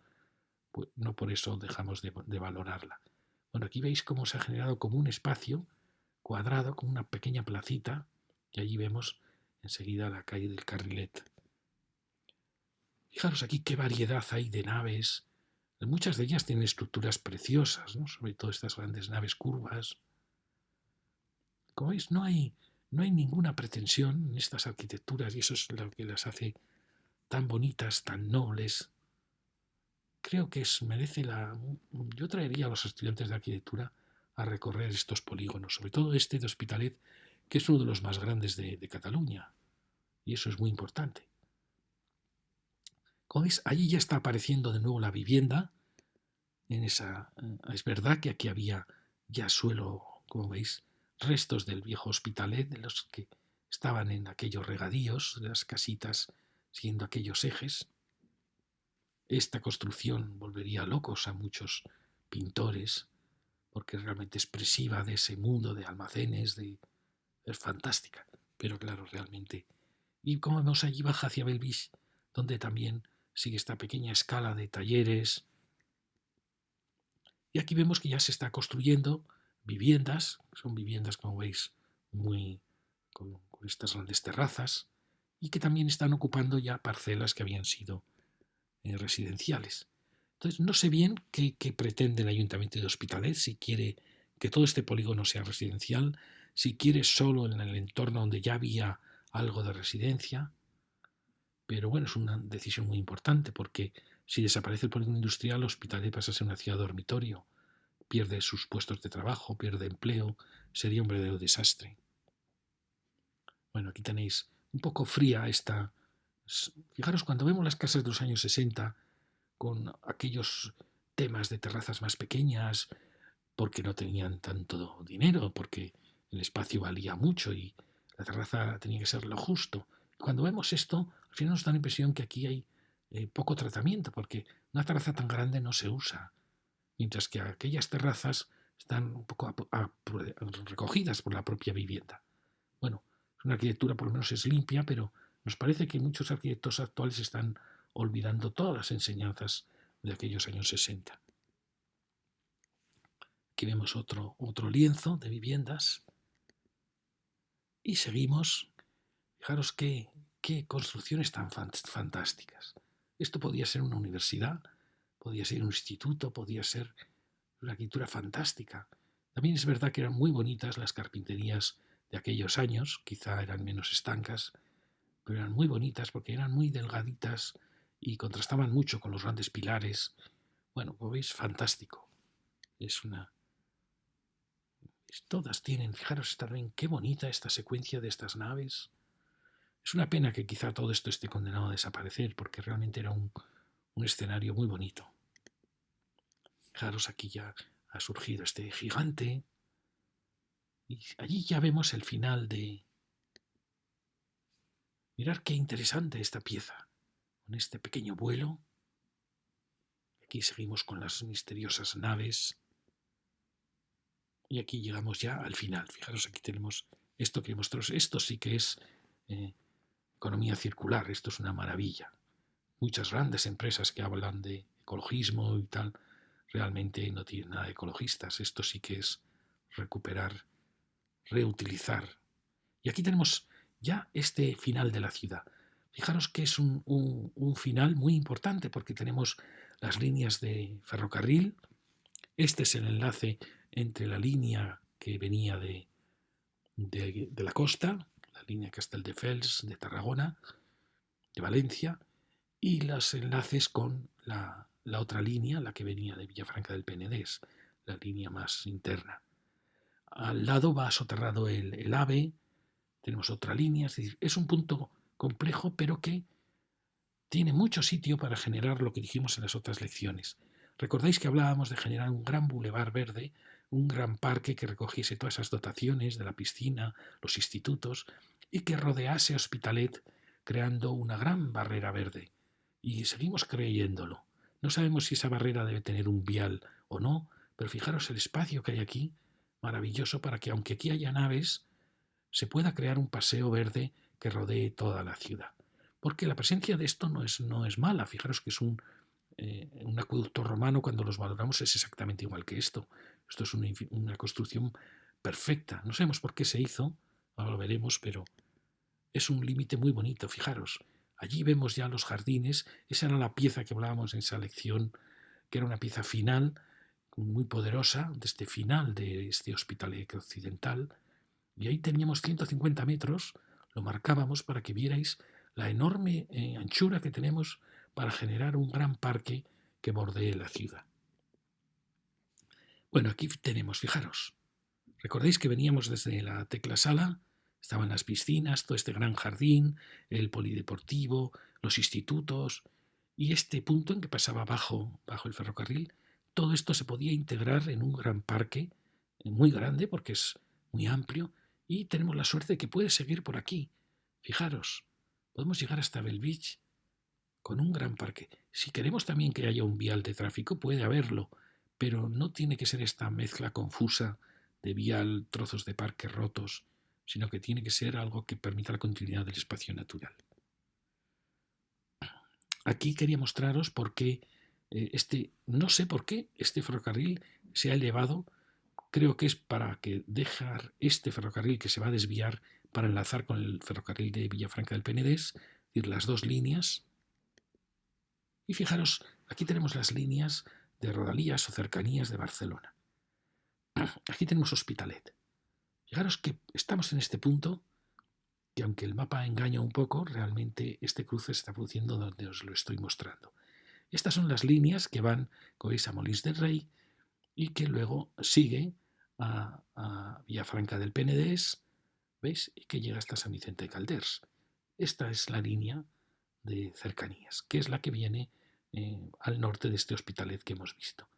pues, no por eso dejamos de valorarla. Bueno, aquí veis cómo se ha generado como un espacio cuadrado, como una pequeña placita, y allí vemos enseguida la calle del Carrilet. Fijaros aquí qué variedad hay de naves. Muchas de ellas tienen estructuras preciosas, ¿no? Sobre todo estas grandes naves curvas. Como veis, no hay ninguna pretensión en estas arquitecturas y eso es lo que las hace tan bonitas, tan nobles. Creo que merece la... Yo traería a los estudiantes de arquitectura a recorrer estos polígonos, sobre todo este de Hospitalet, que es uno de los más grandes de Cataluña. Y eso es muy importante. Como veis, allí ya está apareciendo de nuevo la vivienda. Es verdad que aquí había ya suelo, como veis, restos del viejo Hospitalet, de los que estaban en aquellos regadíos, de las casitas siguiendo aquellos ejes. Esta construcción volvería locos a muchos pintores, porque es realmente expresiva de ese mundo de almacenes, es fantástica, pero claro, realmente. Y como vemos allí baja hacia Belvis, donde también sigue esta pequeña escala de talleres. Y aquí vemos que ya se está construyendo viviendas, son viviendas, como veis, con estas grandes terrazas, y que también están ocupando ya parcelas que habían sido residenciales. Entonces, no sé bien qué pretende el Ayuntamiento de Hospitalet, si quiere que todo este polígono sea residencial, si quiere solo en el entorno donde ya había algo de residencia. Pero bueno, es una decisión muy importante porque si desaparece el polígono industrial, Hospitalet pasa a ser una ciudad dormitorio, pierde sus puestos de trabajo, pierde empleo, sería un verdadero desastre. Bueno, aquí tenéis un poco fría esta... Fijaros, cuando vemos las casas de los años 60, con aquellos temas de terrazas más pequeñas, porque no tenían tanto dinero, porque el espacio valía mucho y la terraza tenía que ser lo justo. Cuando vemos esto, al final nos da la impresión que aquí hay poco tratamiento, porque una terraza tan grande no se usa, mientras que aquellas terrazas están un poco recogidas por la propia vivienda. Bueno, una arquitectura por lo menos es limpia, pero nos parece que muchos arquitectos actuales están olvidando todas las enseñanzas de aquellos años 60. Aquí vemos otro lienzo de viviendas y seguimos. Fijaros qué construcciones tan fantásticas. Esto podía ser una universidad, podía ser un instituto, podía ser una arquitectura fantástica. También es verdad que eran muy bonitas las carpinterías de aquellos años, quizá eran menos estancas, pero eran muy bonitas porque eran muy delgaditas y contrastaban mucho con los grandes pilares. Bueno, como veis, fantástico. Todas tienen, fijaros también qué bonita esta secuencia de estas naves. Es una pena que quizá todo esto esté condenado a desaparecer porque realmente era un escenario muy bonito. Fijaros, aquí ya ha surgido este gigante y allí ya vemos el final de... Mirad qué interesante esta pieza, con este pequeño vuelo. Aquí seguimos con las misteriosas naves y aquí llegamos ya al final. Fijaros, aquí tenemos esto que mostraros. Esto sí que es economía circular, esto es una maravilla. Muchas grandes empresas que hablan de ecologismo y tal, realmente no tienen nada de ecologistas. Esto sí que es recuperar, reutilizar. Y aquí tenemos ya este final de la ciudad. Fijaros que es un final muy importante porque tenemos las líneas de ferrocarril. Este es el enlace entre la línea que venía de la costa, la línea Castelldefels de Tarragona, de Valencia, y los enlaces con la otra línea, la que venía de Villafranca del Penedés, la línea más interna. Al lado va soterrado el AVE, tenemos otra línea, es decir, es un punto complejo, pero que tiene mucho sitio para generar lo que dijimos en las otras lecciones. Recordáis que hablábamos de generar un gran bulevar verde, un gran parque que recogiese todas esas dotaciones de la piscina, los institutos, y que rodease Hospitalet creando una gran barrera verde. Y seguimos creyéndolo. No sabemos si esa barrera debe tener un vial o no, pero fijaros el espacio que hay aquí, maravilloso para que aunque aquí haya naves, se pueda crear un paseo verde que rodee toda la ciudad. Porque la presencia de esto no es mala. Fijaros que es un acueducto romano, cuando los valoramos, es exactamente igual que esto. Esto es una construcción perfecta. No sabemos por qué se hizo, ahora lo veremos, pero es un límite muy bonito. Fijaros, allí vemos ya los jardines. Esa era la pieza que hablábamos en esa lección, que era una pieza final, muy poderosa, de este final de este hospital occidental. Y ahí teníamos 150 metros, lo marcábamos para que vierais la enorme anchura que tenemos para generar un gran parque que bordee la ciudad. Bueno, aquí tenemos, fijaros, recordáis que veníamos desde la Tecla Sala, estaban las piscinas, todo este gran jardín, el polideportivo, los institutos y este punto en que pasaba bajo el ferrocarril. Todo esto se podía integrar en un gran parque, muy grande porque es muy amplio, y tenemos la suerte de que puede seguir por aquí. Fijaros, podemos llegar hasta Belvich con un gran parque. Si queremos también que haya un vial de tráfico, puede haberlo, pero no tiene que ser esta mezcla confusa de vial, trozos de parque rotos, sino que tiene que ser algo que permita la continuidad del espacio natural. Aquí quería mostraros por qué no sé por qué este ferrocarril se ha elevado. Creo que es para que dejar este ferrocarril que se va a desviar para enlazar con el ferrocarril de Villafranca del Penedés, es decir, las dos líneas. Y fijaros, aquí tenemos las líneas de rodalías o cercanías de Barcelona. Aquí tenemos Hospitalet. Fijaros que estamos en este punto, que aunque el mapa engaña un poco, realmente este cruce se está produciendo donde os lo estoy mostrando. Estas son las líneas que van, como veis, a Molins del Rey y que luego sigue a Villafranca del Penedés, ¿veis? Y que llega hasta San Vicente de Calders. Esta es la línea de cercanías, que es la que viene al norte de este Hospitalet que hemos visto.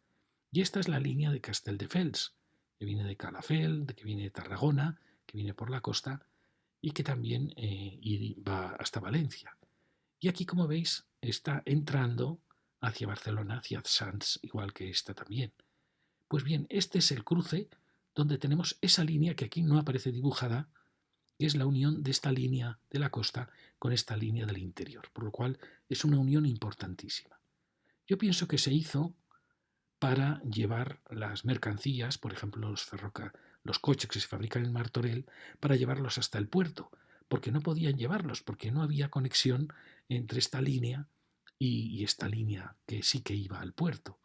Y esta es la línea de Castelldefels, que viene de Calafell, que viene de Tarragona, que viene por la costa y que también va hasta Valencia. Y aquí, como veis, está entrando hacia Barcelona, hacia Sants, igual que esta también. Pues bien, este es el cruce donde tenemos esa línea que aquí no aparece dibujada, que es la unión de esta línea de la costa con esta línea del interior, por lo cual es una unión importantísima. Yo pienso que se hizo para llevar las mercancías, por ejemplo los coches que se fabrican en Martorell, para llevarlos hasta el puerto, porque no podían llevarlos, porque no había conexión entre esta línea y esta línea que sí que iba al puerto.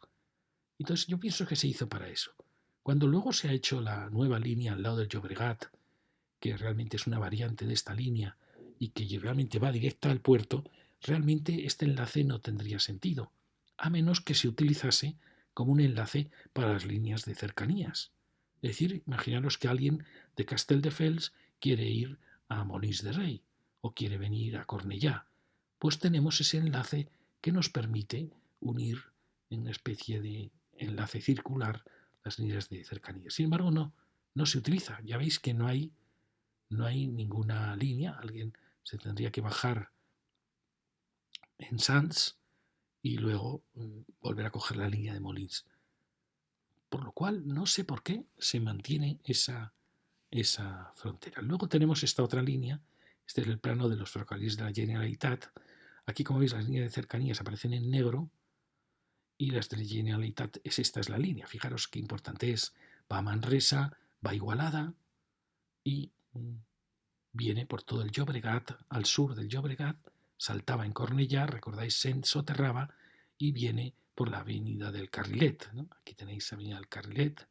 Entonces yo pienso que se hizo para eso. Cuando luego se ha hecho la nueva línea al lado del Llobregat, que realmente es una variante de esta línea y que realmente va directa al puerto, realmente este enlace no tendría sentido, a menos que se utilizase como un enlace para las líneas de cercanías. Es decir, imaginaros que alguien de Castelldefels quiere ir a Molins de Rei o quiere venir a Cornellá. Pues tenemos ese enlace que nos permite unir en una especie de enlace circular las líneas de cercanías. Sin embargo, no se utiliza. Ya veis que no hay ninguna línea. Alguien se tendría que bajar en Sants y luego volver a coger la línea de Molins. Por lo cual no sé por qué se mantiene esa frontera. Luego tenemos esta otra línea. Este es el plano de los ferrocarriles de la Generalitat. Aquí, como veis, las líneas de cercanías aparecen en negro y las de la Generalitat esta es la línea. Fijaros qué importante es. Va a Manresa, va a Igualada y viene por todo el Llobregat, al sur del Llobregat, saltaba en Cornellá, recordáis, se soterraba y viene por la avenida del Carrilet, ¿no? Aquí tenéis avenida del Carrilet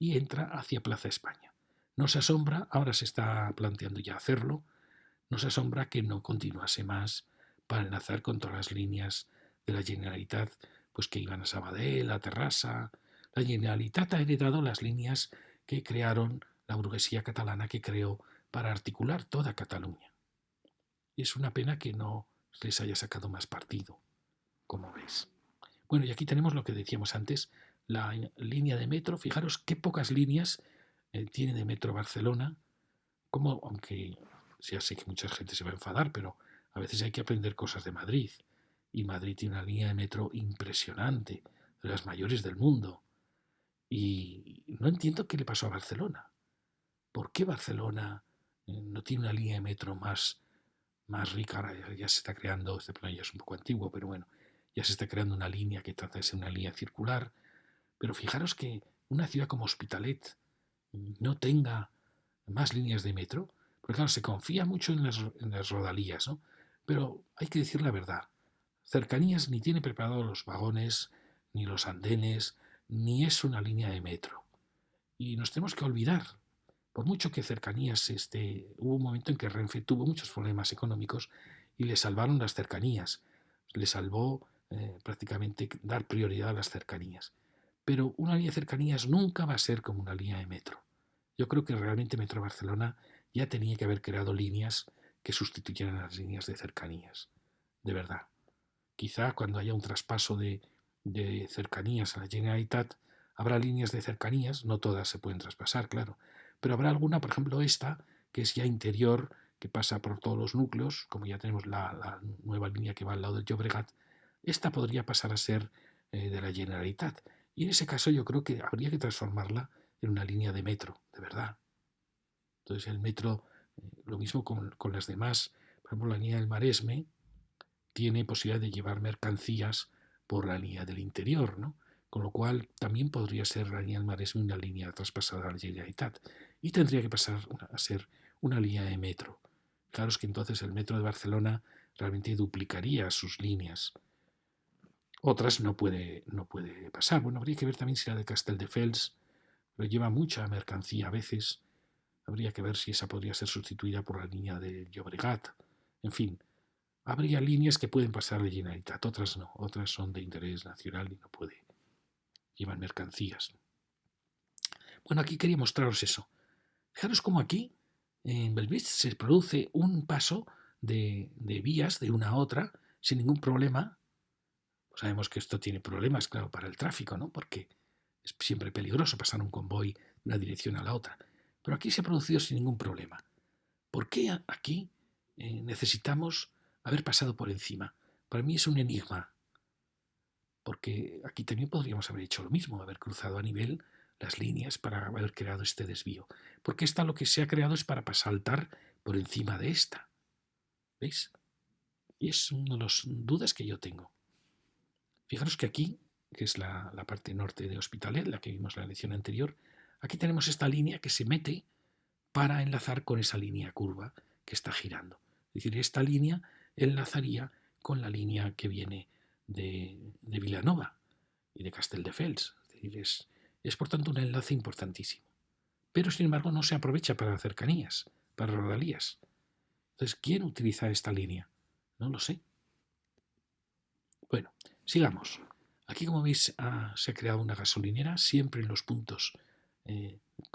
y entra hacia Plaza España. Nos asombra, ahora se está planteando ya hacerlo, nos asombra que no continuase más para enlazar con todas las líneas de la Generalitat, pues que iban a Sabadell, a Terrassa. La Generalitat ha heredado las líneas que crearon la burguesía catalana que creó para articular toda Cataluña. Y es una pena que no les haya sacado más partido, como veis. Bueno, y aquí tenemos lo que decíamos antes, la línea de metro. Fijaros qué pocas líneas tiene de metro Barcelona, como, aunque ya sé que mucha gente se va a enfadar, pero a veces hay que aprender cosas de Madrid. Y Madrid tiene una línea de metro impresionante, de las mayores del mundo. Y no entiendo qué le pasó a Barcelona. ¿Por qué Barcelona no tiene una línea de metro más rica? Ahora ya se está creando, este plan ya es un poco antiguo, pero bueno, ya se está creando una línea que trata de ser una línea circular. Pero fijaros que una ciudad como Hospitalet no tenga más líneas de metro, porque claro, se confía mucho en las rodalías, ¿no? Pero hay que decir la verdad. Cercanías ni tiene preparados los vagones, ni los andenes, ni es una línea de metro. Y nos tenemos que olvidar, por mucho que Cercanías hubo un momento en que Renfe tuvo muchos problemas económicos y le salvaron las cercanías, le salvó prácticamente dar prioridad a las cercanías. Pero una línea de cercanías nunca va a ser como una línea de metro. Yo creo que realmente Metro Barcelona ya tenía que haber creado líneas que sustituyeran a las líneas de cercanías. De verdad. Quizá cuando haya un traspaso de cercanías a la Generalitat, habrá líneas de cercanías, no todas se pueden traspasar, claro, pero habrá alguna, por ejemplo esta, que es ya interior, que pasa por todos los núcleos, como ya tenemos la nueva línea que va al lado del Llobregat, esta podría pasar a ser de la Generalitat. Y en ese caso yo creo que habría que transformarla en una línea de metro, de verdad. Entonces el metro, lo mismo con las demás, por ejemplo la línea del Maresme, tiene posibilidad de llevar mercancías por la línea del interior, ¿no? Con lo cual también podría ser la línea del Maresme una línea traspasada a la Generalitat y tendría que pasar a ser una línea de metro. Claro es que entonces el metro de Barcelona realmente duplicaría sus líneas. Otras no puede pasar. Bueno, habría que ver también si la de Castelldefels, pero lleva mucha mercancía a veces. Habría que ver si esa podría ser sustituida por la línea de Llobregat. En fin, habría líneas que pueden pasar de Generalitat, otras no, otras son de interés nacional y no puede, llevar mercancías. Bueno, aquí quería mostraros eso. Fijaros cómo aquí, en Belvís, se produce un paso de vías de una a otra sin ningún problema. Pues sabemos que esto tiene problemas, claro, para el tráfico, ¿no? Porque es siempre peligroso pasar un convoy de una dirección a la otra. Pero aquí se ha producido sin ningún problema. ¿Por qué aquí necesitamos haber pasado por encima? Para mí es un enigma. porque aquí también podríamos haber hecho lo mismo, haber cruzado a nivel las líneas para haber creado este desvío. Porque esta lo que se ha creado es para saltar por encima de esta. ¿Veis? Y es una de las dudas que yo tengo. Fijaros que aquí, que es la parte norte de Hospitalet, la que vimos en la lección anterior, aquí tenemos esta línea que se mete para enlazar con esa línea curva que está girando. Es decir, esta línea enlazaría con la línea que viene de Vilanova y de Castelldefels. Es decir, es por tanto un enlace importantísimo. Pero sin embargo no se aprovecha para cercanías, para rodalías. Entonces, ¿quién utiliza esta línea? No lo sé. Bueno, sigamos. Aquí, como veis, se ha creado una gasolinera siempre en los puntos.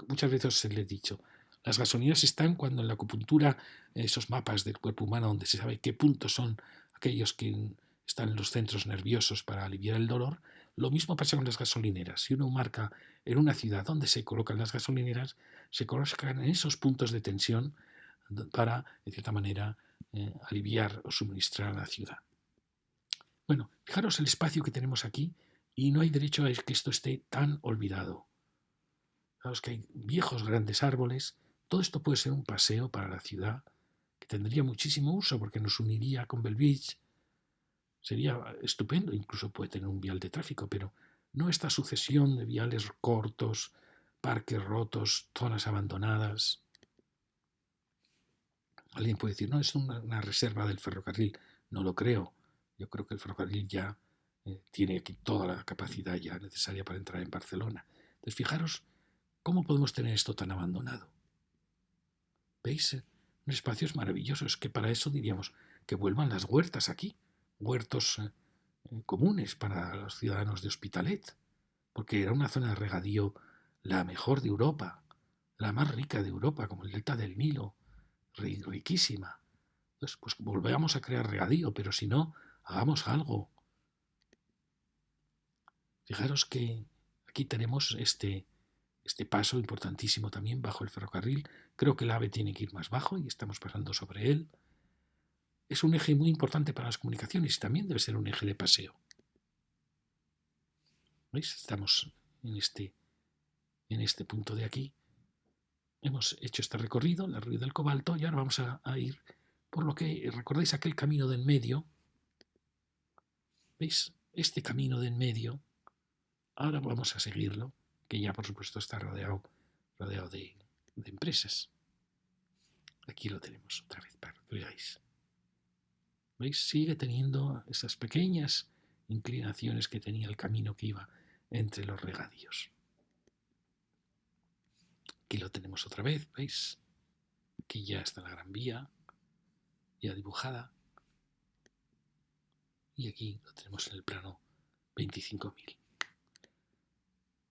Muchas veces se les he dicho, las gasolineras están cuando en la acupuntura, esos mapas del cuerpo humano donde se sabe qué puntos son aquellos que están en los centros nerviosos para aliviar el dolor. Lo mismo pasa con las gasolineras. Si uno marca en una ciudad donde se colocan las gasolineras, se colocan en esos puntos de tensión para, de cierta manera, aliviar o suministrar a la ciudad. Bueno, fijaros el espacio que tenemos aquí y no hay derecho a que esto esté tan olvidado. Fijaros que hay viejos grandes árboles. Todo esto puede ser un paseo para la ciudad que tendría muchísimo uso porque nos uniría con Belvich. Sería estupendo, incluso puede tener un vial de tráfico, pero no esta sucesión de viales cortos, parques rotos, zonas abandonadas. Alguien puede decir, no, es una reserva del ferrocarril. No lo creo. Yo creo que el ferrocarril ya tiene aquí toda la capacidad ya necesaria para entrar en Barcelona. Entonces, fijaros cómo podemos tener esto tan abandonado. ¿Veis? Espacios maravillosos que para eso diríamos que vuelvan las huertas aquí, huertos comunes para los ciudadanos de Hospitalet, porque era una zona de regadío la mejor de Europa, la más rica de Europa, como el delta del Nilo, riquísima. Entonces, pues volvamos a crear regadío, pero si no, hagamos algo. Fijaros que aquí tenemos este paso importantísimo también bajo el ferrocarril. Creo que el AVE tiene que ir más bajo y estamos pasando sobre él. Es un eje muy importante para las comunicaciones y también debe ser un eje de paseo. ¿Veis? Estamos en este punto de aquí. Hemos hecho este recorrido, el río del Cobalto, y ahora vamos a ir por lo que, ¿recordáis aquel camino del medio? ¿Veis? Este camino del medio, ahora vamos a seguirlo, que ya por supuesto está rodeado de empresas. Aquí lo tenemos otra vez para que veáis. ¿Veis? Sigue teniendo esas pequeñas inclinaciones que tenía el camino que iba entre los regadíos. Aquí lo tenemos otra vez, ¿veis? Aquí ya está la Gran Vía, ya dibujada. Y aquí lo tenemos en el plano 25.000.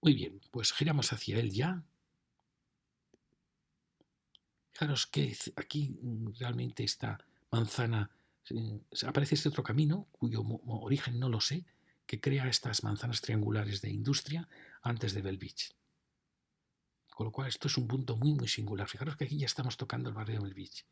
Muy bien, pues giramos hacia él ya. Fijaros que aquí realmente esta manzana, aparece este otro camino, cuyo origen no lo sé, que crea estas manzanas triangulares de industria antes de Belvich. Con lo cual esto es un punto muy, muy singular. Fijaros que aquí ya estamos tocando el barrio de Belvich.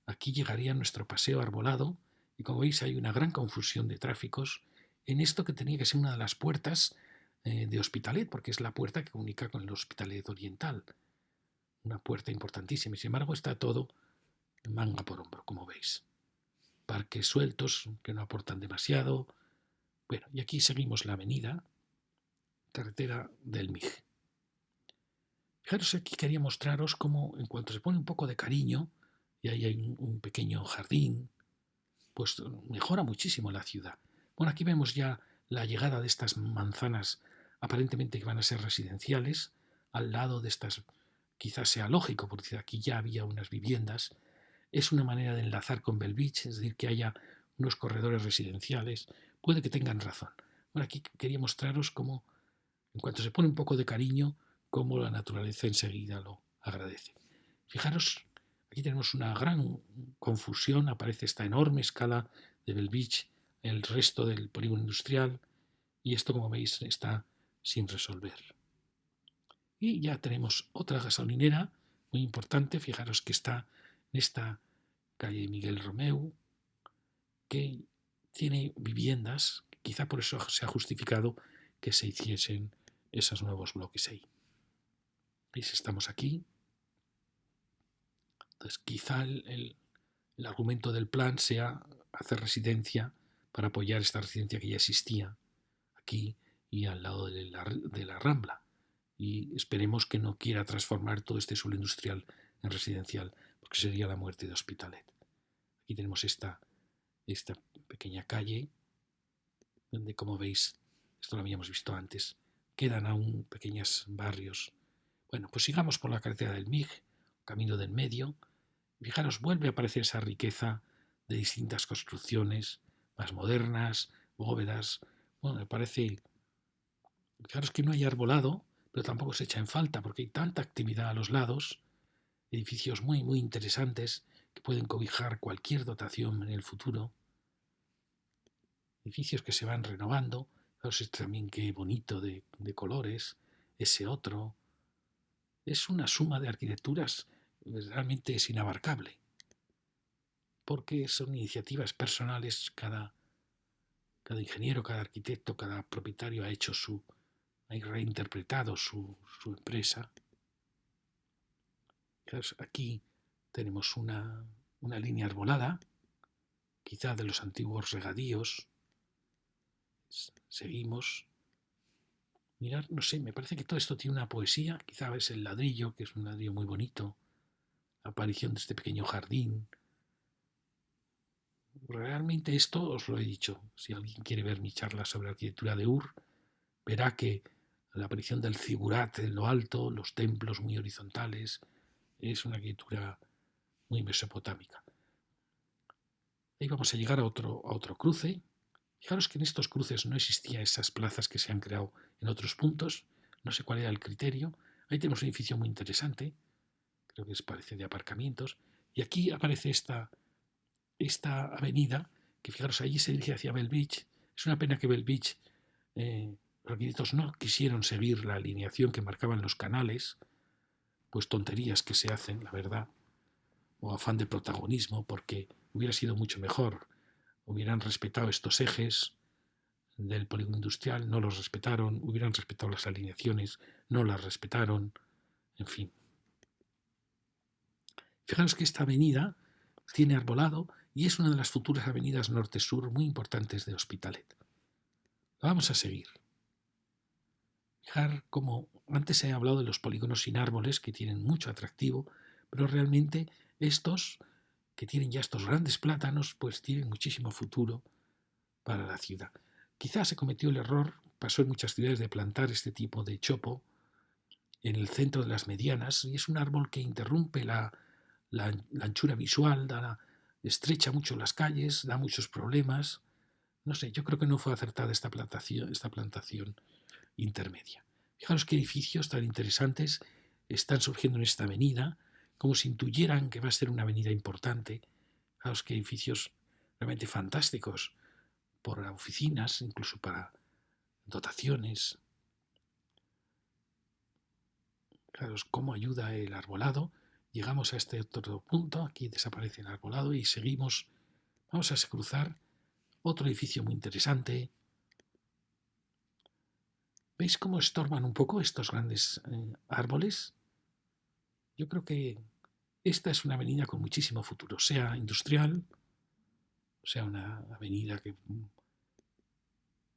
Aquí llegaría nuestro paseo arbolado y como veis hay una gran confusión de tráficos en esto que tenía que ser una de las puertas de Hospitalet, porque es la puerta que comunica con el Hospitalet Oriental. Una puerta importantísima y sin embargo está todo manga por hombro, como veis. Parques sueltos que no aportan demasiado. Bueno, y aquí seguimos la avenida, carretera del MIG. Fijaros, aquí quería mostraros cómo en cuanto se pone un poco de cariño y ahí hay un pequeño jardín, pues mejora muchísimo la ciudad. Bueno, aquí vemos ya la llegada de estas manzanas aparentemente que van a ser residenciales, al lado de estas, quizás sea lógico, porque aquí ya había unas viviendas. Es una manera de enlazar con Belvich, es decir, que haya unos corredores residenciales. Puede que tengan razón. Bueno, aquí quería mostraros cómo, en cuanto se pone un poco de cariño, cómo la naturaleza enseguida lo agradece. Fijaros, aquí tenemos una gran confusión, aparece esta enorme escala de Belvich, el resto del polígono industrial, y esto, como veis, está sin resolver. Y ya tenemos otra gasolinera muy importante, fijaros que está en esta calle Miguel Romeu, que tiene viviendas quizá por eso se ha justificado que se hiciesen esos nuevos bloques ahí. ¿Veis? Estamos aquí. Entonces, quizá el argumento del plan sea hacer residencia para apoyar esta residencia que ya existía aquí y al lado de la Rambla. Y esperemos que no quiera transformar todo este suelo industrial en residencial, porque sería la muerte de Hospitalet. Aquí tenemos esta pequeña calle, donde, como veis, esto lo habíamos visto antes, quedan aún pequeños barrios. Bueno, pues sigamos por la carretera del Mig, camino del medio. Fijaros, vuelve a aparecer esa riqueza de distintas construcciones, más modernas, bóvedas. Bueno, me parece, fijaros que no hay arbolado, pero tampoco se echa en falta, porque hay tanta actividad a los lados, edificios muy, muy interesantes que pueden cobijar cualquier dotación en el futuro, edificios que se van renovando. Fijaros también qué bonito de colores, ese otro. Es una suma de arquitecturas, realmente es inabarcable, porque son iniciativas personales, cada ingeniero, cada arquitecto, cada propietario ha reinterpretado su empresa. Aquí tenemos una línea arbolada, quizá de los antiguos regadíos. Seguimos. Mirad, no sé, me parece que todo esto tiene una poesía. Quizá ves el ladrillo, que es un ladrillo muy bonito. La aparición de este pequeño jardín. Realmente esto os lo he dicho. Si alguien quiere ver mi charla sobre arquitectura de Ur, verá que la aparición del zigurat en lo alto, los templos muy horizontales, es una arquitectura muy mesopotámica. Ahí vamos a llegar a otro cruce. Fijaros que en estos cruces no existían esas plazas que se han creado en otros puntos. No sé cuál era el criterio. Ahí tenemos un edificio muy interesante. Creo que parece de aparcamientos. Y aquí aparece esta avenida, que fijaros, allí se dirige hacia Bell Beach. Es una pena que Bell Beach, los arquitectos no quisieron seguir la alineación que marcaban los canales, pues tonterías que se hacen, la verdad, o afán de protagonismo, porque hubiera sido mucho mejor. Hubieran respetado estos ejes del polígono industrial, no los respetaron, hubieran respetado las alineaciones, no las respetaron, en fin. Fijaros que esta avenida tiene arbolado y es una de las futuras avenidas norte-sur muy importantes de Hospitalet. La vamos a seguir. Fijar como antes he hablado de los polígonos sin árboles que tienen mucho atractivo, pero realmente estos que tienen ya estos grandes plátanos pues tienen muchísimo futuro para la ciudad. Quizás se cometió el error, pasó en muchas ciudades, de plantar este tipo de chopo en el centro de las medianas, y es un árbol que interrumpe la anchura visual, estrecha mucho las calles, da muchos problemas. No sé, yo creo que no fue acertada esta plantación intermedia. Fijaros qué edificios tan interesantes están surgiendo en esta avenida, como si intuyeran que va a ser una avenida importante. Fijaros qué edificios realmente fantásticos, por oficinas, incluso para dotaciones. Fijaros cómo ayuda el arbolado. Llegamos a este otro punto, aquí desaparece el arbolado y seguimos. Vamos a cruzar otro edificio muy interesante. ¿Veis cómo estorban un poco estos grandes árboles? Yo creo que esta es una avenida con muchísimo futuro, sea industrial, sea una avenida que...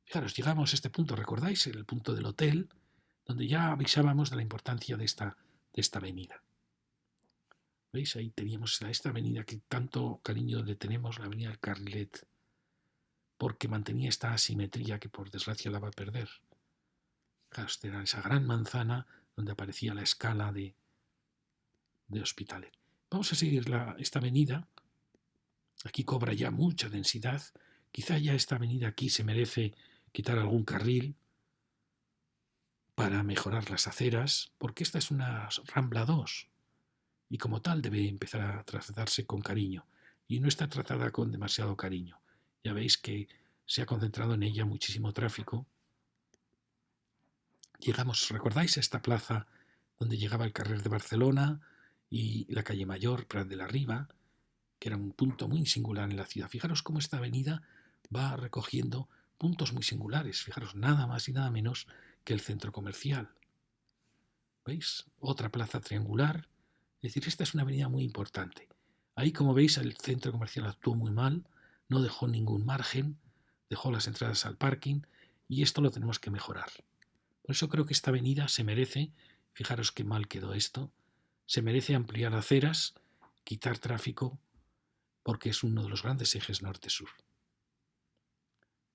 Fijaros, llegamos a este punto, ¿recordáis? El punto del hotel, donde ya avisábamos de la importancia de esta avenida. ¿Veis? Ahí teníamos esta avenida que tanto cariño le tenemos, la avenida del Carrilet, porque mantenía esta asimetría que por desgracia la va a perder. Fijaros, era esa gran manzana donde aparecía la escala de Hospitalet. Vamos a seguir esta avenida. Aquí cobra ya mucha densidad. Quizá ya esta avenida aquí se merece quitar algún carril para mejorar las aceras, porque esta es una Rambla 2 y como tal debe empezar a tratarse con cariño, y no está tratada con demasiado cariño. Ya veis que se ha concentrado en ella muchísimo tráfico. Llegamos, ¿recordáis esta plaza donde llegaba el carrer de Barcelona y la calle Mayor, Prat de la Riba, que era un punto muy singular en la ciudad? Fijaros cómo esta avenida va recogiendo puntos muy singulares. Fijaros, nada más y nada menos que el centro comercial. ¿Veis? Otra plaza triangular. Es decir, esta es una avenida muy importante. Ahí, como veis, el centro comercial actuó muy mal, no dejó ningún margen, dejó las entradas al parking y esto lo tenemos que mejorar. Por eso creo que esta avenida se merece, fijaros qué mal quedó esto, se merece ampliar aceras, quitar tráfico, porque es uno de los grandes ejes norte-sur.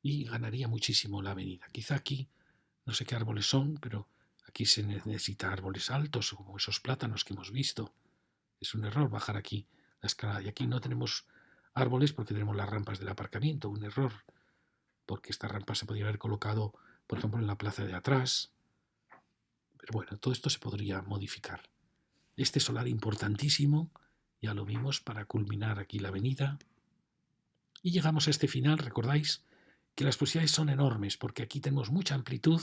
Y ganaría muchísimo la avenida. Quizá aquí, no sé qué árboles son, pero aquí se necesita árboles altos, como esos plátanos que hemos visto. Es un error bajar aquí la escalada. Y aquí no tenemos árboles porque tenemos las rampas del aparcamiento. Un error, porque esta rampa se podría haber colocado, por ejemplo, en la plaza de atrás. Pero bueno, todo esto se podría modificar. Este solar importantísimo, ya lo vimos, para culminar aquí la avenida. Y llegamos a este final, recordáis que las posibilidades son enormes, porque aquí tenemos mucha amplitud,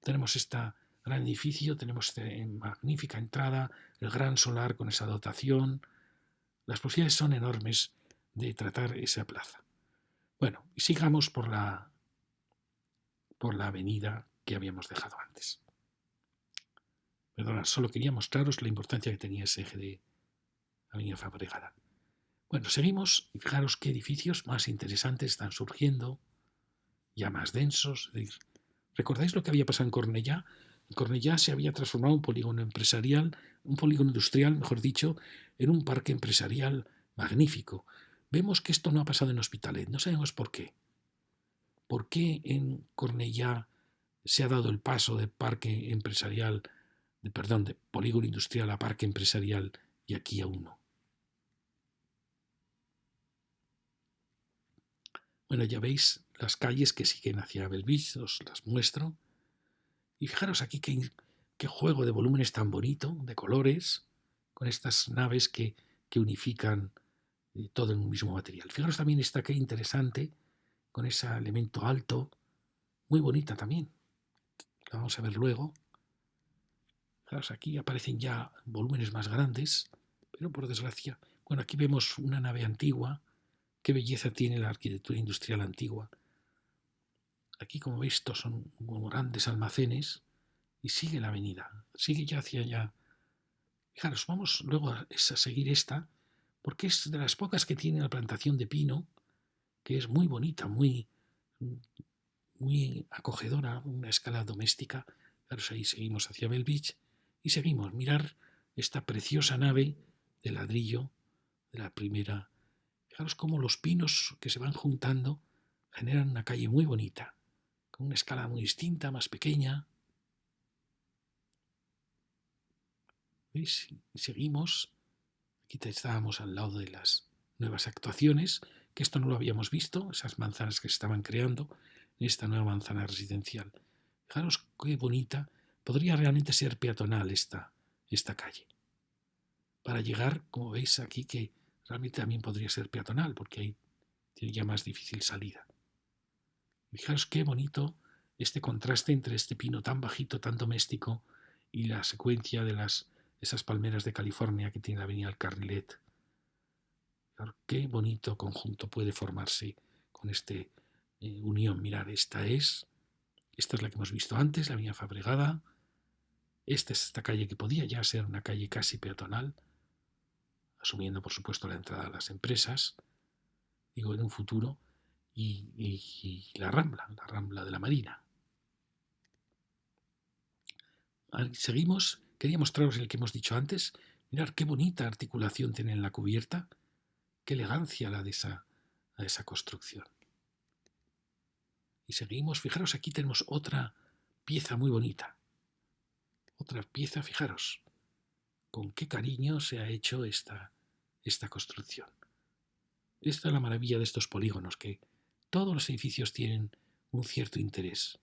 tenemos este gran edificio, tenemos esta magnífica entrada, el gran solar con esa dotación. Las posibilidades son enormes de tratar esa plaza. Bueno, y sigamos por la avenida que habíamos dejado antes. Perdona, solo quería mostraros la importancia que tenía ese eje de Avenida Fabregada. Bueno, seguimos y fijaros qué edificios más interesantes están surgiendo, ya más densos. ¿Recordáis lo que había pasado en Cornellá? En Cornellá se había transformado un polígono empresarial, un polígono industrial, mejor dicho, en un parque empresarial magnífico. Vemos que esto no ha pasado en Hospitalet, no sabemos por qué. ¿Por qué en Cornellá se ha dado el paso de parque empresarial, de polígono industrial a parque empresarial y aquí aún no? Bueno, ya veis las calles que siguen hacia Belvís, os las muestro. Y fijaros aquí qué juego de volúmenes tan bonito, de colores, con estas naves que unifican todo en un mismo material. Fijaros también esta que interesante, con ese elemento alto, muy bonita también. La vamos a ver luego. Fijaros, aquí aparecen ya volúmenes más grandes, pero por desgracia, bueno, aquí vemos una nave antigua. Qué belleza tiene la arquitectura industrial antigua. Aquí, como veis, estos son grandes almacenes y sigue la avenida, sigue ya hacia allá. Fijaros, vamos luego a seguir esta, porque es de las pocas que tiene la plantación de pino, que es muy bonita, muy acogedora, una escala doméstica. Fijaros, ahí seguimos hacia Belvich y seguimos. Mirar esta preciosa nave de ladrillo de la primera. Fijaros cómo los pinos que se van juntando generan una calle muy bonita, con una escala muy distinta, más pequeña. ¿Veis? Y seguimos. Aquí estábamos al lado de las nuevas actuaciones, que esto no lo habíamos visto, esas manzanas que se estaban creando en esta nueva manzana residencial. Fijaros qué bonita. Podría realmente ser peatonal esta calle. Para llegar, como veis aquí, que realmente también podría ser peatonal, porque ahí tiene ya más difícil salida. Fijaros qué bonito este contraste entre este pino tan bajito, tan doméstico, y la secuencia de esas palmeras de California que tiene la avenida El Carrilet. Claro, qué bonito conjunto puede formarse con este unión. Mirad, esta es la que hemos visto antes, la avenida Fabregada. Esta es esta calle que podía ya ser una calle casi peatonal, asumiendo por supuesto la entrada a las empresas, digo, en un futuro, y la Rambla de la Marina. Seguimos, quería mostraros el que hemos dicho antes. Mirad qué bonita articulación tiene en la cubierta, qué elegancia la de esa construcción. Y seguimos, fijaros, aquí tenemos otra pieza muy bonita. Otra pieza, fijaros, con qué cariño se ha hecho esta construcción. Esta es la maravilla de estos polígonos, que todos los edificios tienen un cierto interés.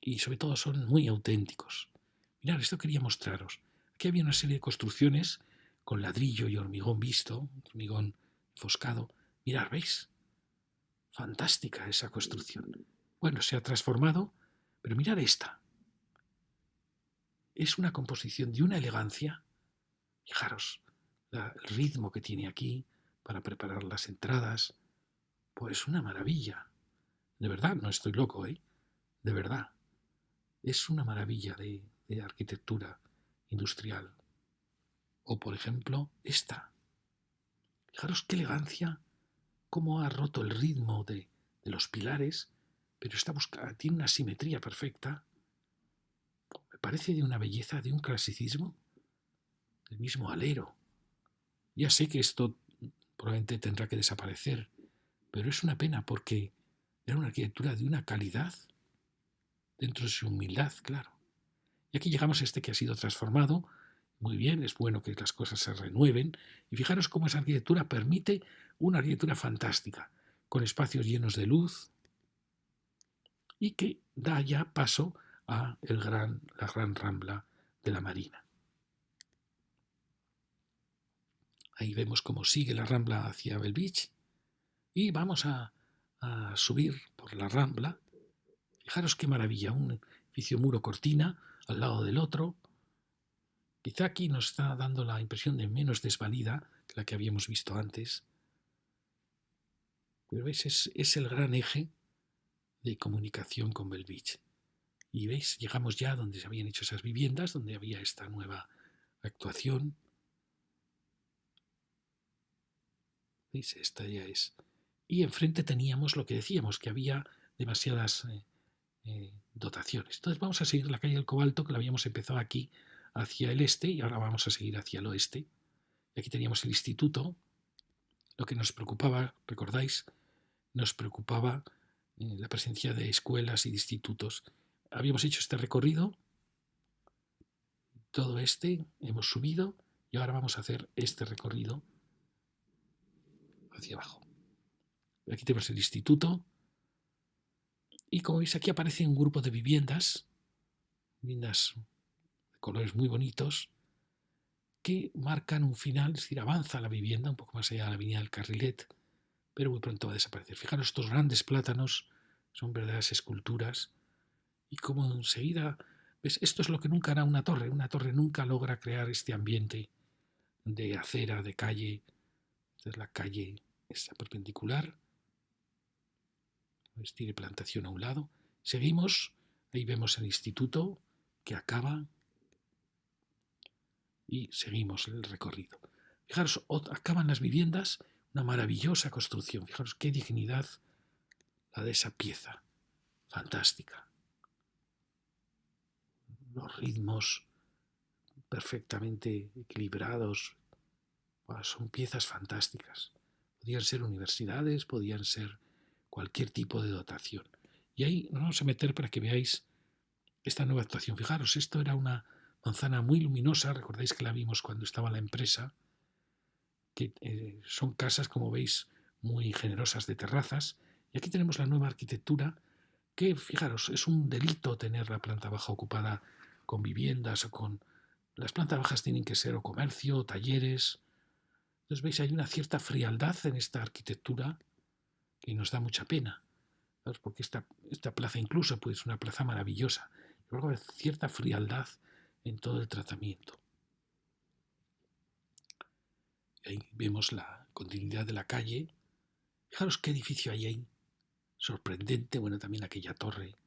Y sobre todo son muy auténticos. Mirad, esto quería mostraros. Aquí había una serie de construcciones con ladrillo y hormigón visto, hormigón enfoscado. Mirad, ¿veis? Fantástica esa construcción. Bueno, se ha transformado, pero mirad esta. Es una composición de una elegancia. Fijaros, el ritmo que tiene aquí para preparar las entradas. Pues una maravilla. De verdad, no estoy loco, ¿eh? De verdad. Es una maravilla de arquitectura industrial. O, por ejemplo, esta. Fijaros qué elegancia, cómo ha roto el ritmo de los pilares, pero tiene una simetría perfecta. Me parece de una belleza, de un clasicismo, el mismo alero. Ya sé que esto probablemente tendrá que desaparecer, pero es una pena porque era una arquitectura de una calidad dentro de su humildad, claro. Y aquí llegamos a este que ha sido transformado. Muy bien, es bueno que las cosas se renueven. Y fijaros cómo esa arquitectura permite una arquitectura fantástica, con espacios llenos de luz y que da ya paso a la gran rambla de la Marina. Ahí vemos cómo sigue la rambla hacia Belvich y vamos a subir por la rambla. Fijaros qué maravilla, un edificio muro cortina al lado del otro. Quizá aquí nos está dando la impresión de menos desvalida que la que habíamos visto antes. Pero veis, es el gran eje de comunicación con Belvich. Y veis, llegamos ya donde se habían hecho esas viviendas, donde había esta nueva actuación. ¿Veis? Esta ya es. Y enfrente teníamos lo que decíamos, que había demasiadas dotaciones. Entonces vamos a seguir la calle del Cobalto, que la habíamos empezado aquí hacia el este y ahora vamos a seguir hacia el oeste. Y aquí teníamos el instituto. Lo que nos preocupaba, recordáis, nos preocupaba la presencia de escuelas y de institutos. Habíamos hecho este recorrido, todo este, hemos subido y ahora vamos a hacer este recorrido hacia abajo. Aquí tenemos el instituto y como veis aquí aparece un grupo de viviendas de colores muy bonitos que marcan un final, es decir, avanza la vivienda un poco más allá de la avenida del Carrilet, pero muy pronto va a desaparecer. Fijaros, estos grandes plátanos son verdaderas esculturas y como enseguida, ¿ves? Esto es lo que nunca hará una torre. Una torre nunca logra crear este ambiente de acera, de calle. Entonces la calle está perpendicular, ¿ves? Tiene plantación a un lado. Seguimos, ahí vemos el instituto que acaba y seguimos el recorrido. Fijaros, acaban las viviendas, una maravillosa construcción. Fijaros qué dignidad la de esa pieza, fantástica. Los ritmos perfectamente equilibrados, son piezas fantásticas. Podían ser universidades, podían ser cualquier tipo de dotación. Y ahí nos vamos a meter para que veáis esta nueva actuación. Fijaros, esto era una manzana muy luminosa, recordáis que la vimos cuando estaba en la empresa, que son casas, como veis, muy generosas de terrazas. Y aquí tenemos la nueva arquitectura, que, fijaros, es un delito tener la planta baja ocupada con viviendas o con... Las plantas bajas tienen que ser o comercio, o talleres. Entonces, veis, hay una cierta frialdad en esta arquitectura que nos da mucha pena, ¿sabes? Porque esta plaza incluso pues, es una plaza maravillosa. Luego hay cierta frialdad en todo el tratamiento. Ahí vemos la continuidad de la calle. Fijaros qué edificio hay ahí. Sorprendente, bueno, también aquella torre.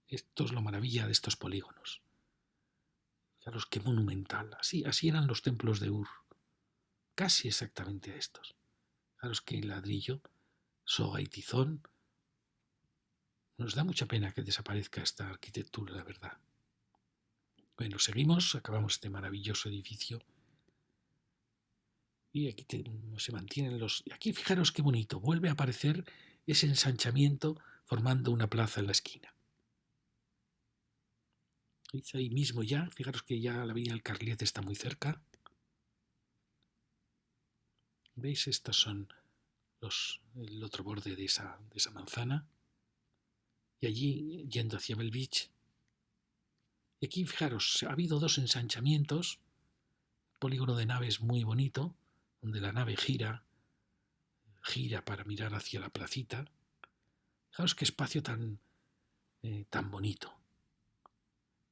Esto es lo maravilla de estos polígonos. Fijaros qué monumental. Así eran los templos de Ur. Casi exactamente a estos. Fijaros qué ladrillo, soga y tizón. Nos da mucha pena que desaparezca esta arquitectura, la verdad. Bueno, seguimos, acabamos este maravilloso edificio. Y aquí se mantienen los... Y aquí fijaros qué bonito, vuelve a aparecer ese ensanchamiento formando una plaza en la esquina. ¿Veis? Ahí mismo ya, fijaros que ya la avenida del Carrilet está muy cerca. ¿Veis? Estos son el otro borde de esa manzana. Y allí, yendo hacia Belvich. Y aquí, fijaros, ha habido dos ensanchamientos. Polígono de naves muy bonito, donde la nave gira para mirar hacia la placita. Fijaros qué espacio tan bonito.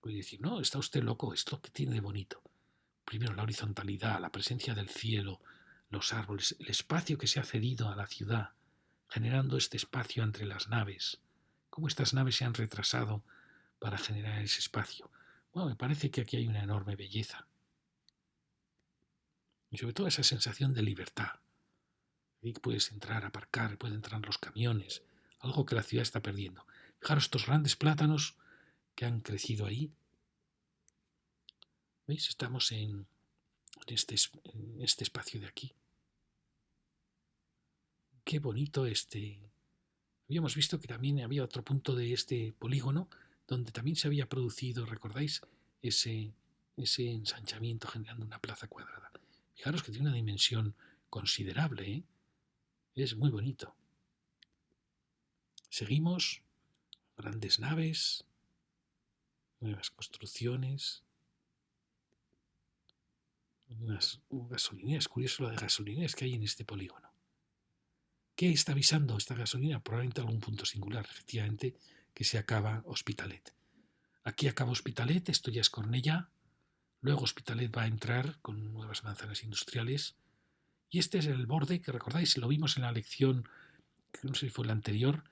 Puede decir, no, está usted loco, ¿esto qué tiene de bonito? Primero la horizontalidad, la presencia del cielo, los árboles, el espacio que se ha cedido a la ciudad. generando este espacio entre las naves. Cómo estas naves se han retrasado para generar ese espacio. Bueno, me parece que aquí hay una enorme belleza. Y sobre todo esa sensación de libertad. Aquí puedes entrar, aparcar, pueden entrar los camiones, algo que la ciudad está perdiendo. Fijaros estos grandes plátanos que han crecido ahí. ¿Veis? Estamos en este espacio de aquí. Qué bonito este. Habíamos visto que también había otro punto de este polígono donde también se había producido, ¿recordáis? Ese ensanchamiento generando una plaza cuadrada. Fijaros que tiene una dimensión considerable, ¿eh? Es muy bonito. Seguimos, grandes naves, nuevas construcciones, unas gasolineras. Curioso lo de gasolineras que hay en este polígono. ¿Qué está avisando esta gasolina? Probablemente algún punto singular, efectivamente, que se acaba Hospitalet. Aquí acaba Hospitalet, esto ya es Cornellà. Luego Hospitalet va a entrar con nuevas manzanas industriales. Y este es el borde que recordáis, lo vimos en la lección, que no sé si fue la anterior,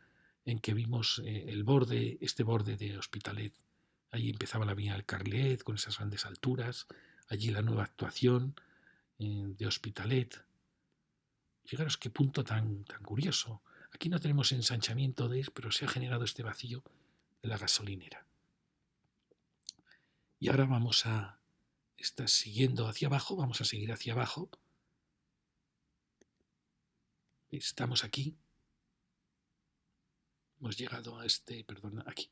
en que vimos el borde, este borde de Hospitalet. Allí empezaba la avenida del Carlet con esas grandes alturas. Allí la nueva actuación de Hospitalet. Fijaros qué punto tan curioso. Aquí no tenemos ensanchamiento pero se ha generado este vacío de la gasolinera. Y ahora vamos a estar siguiendo hacia abajo, vamos a seguir hacia abajo. Estamos aquí. Hemos llegado a aquí.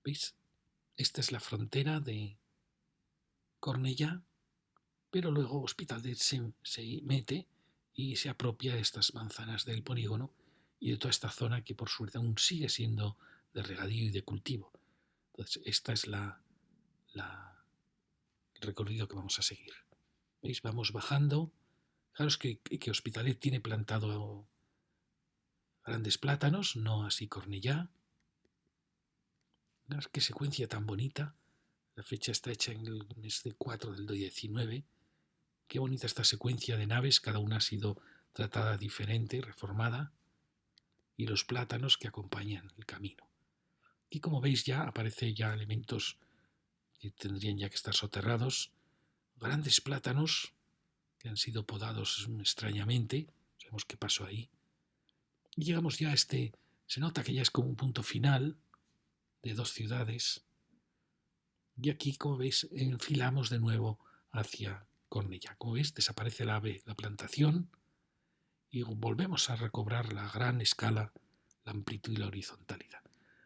¿Veis? Esta es la frontera de Cornellà, pero luego Hospitalet se mete y se apropia de estas manzanas del polígono y de toda esta zona que por suerte aún sigue siendo de regadío y de cultivo. Entonces, esta es el recorrido que vamos a seguir. ¿Veis? Vamos bajando. Fijaros que Hospitalet tiene plantado grandes plátanos, no así Cornellà. Qué secuencia tan bonita. La fecha está hecha en el mes de 4 del 19. Qué bonita esta secuencia de naves, cada una ha sido tratada diferente, reformada, y los plátanos que acompañan el camino. Y como veis ya aparecen ya elementos que tendrían ya que estar soterrados, grandes plátanos que han sido podados extrañamente, no sabemos qué pasó ahí, y llegamos ya a se nota que ya es como un punto final de dos ciudades, y aquí, como veis, enfilamos de nuevo hacia Cornellà. Como veis, desaparece la plantación y volvemos a recobrar la gran escala, la amplitud y la horizontalidad.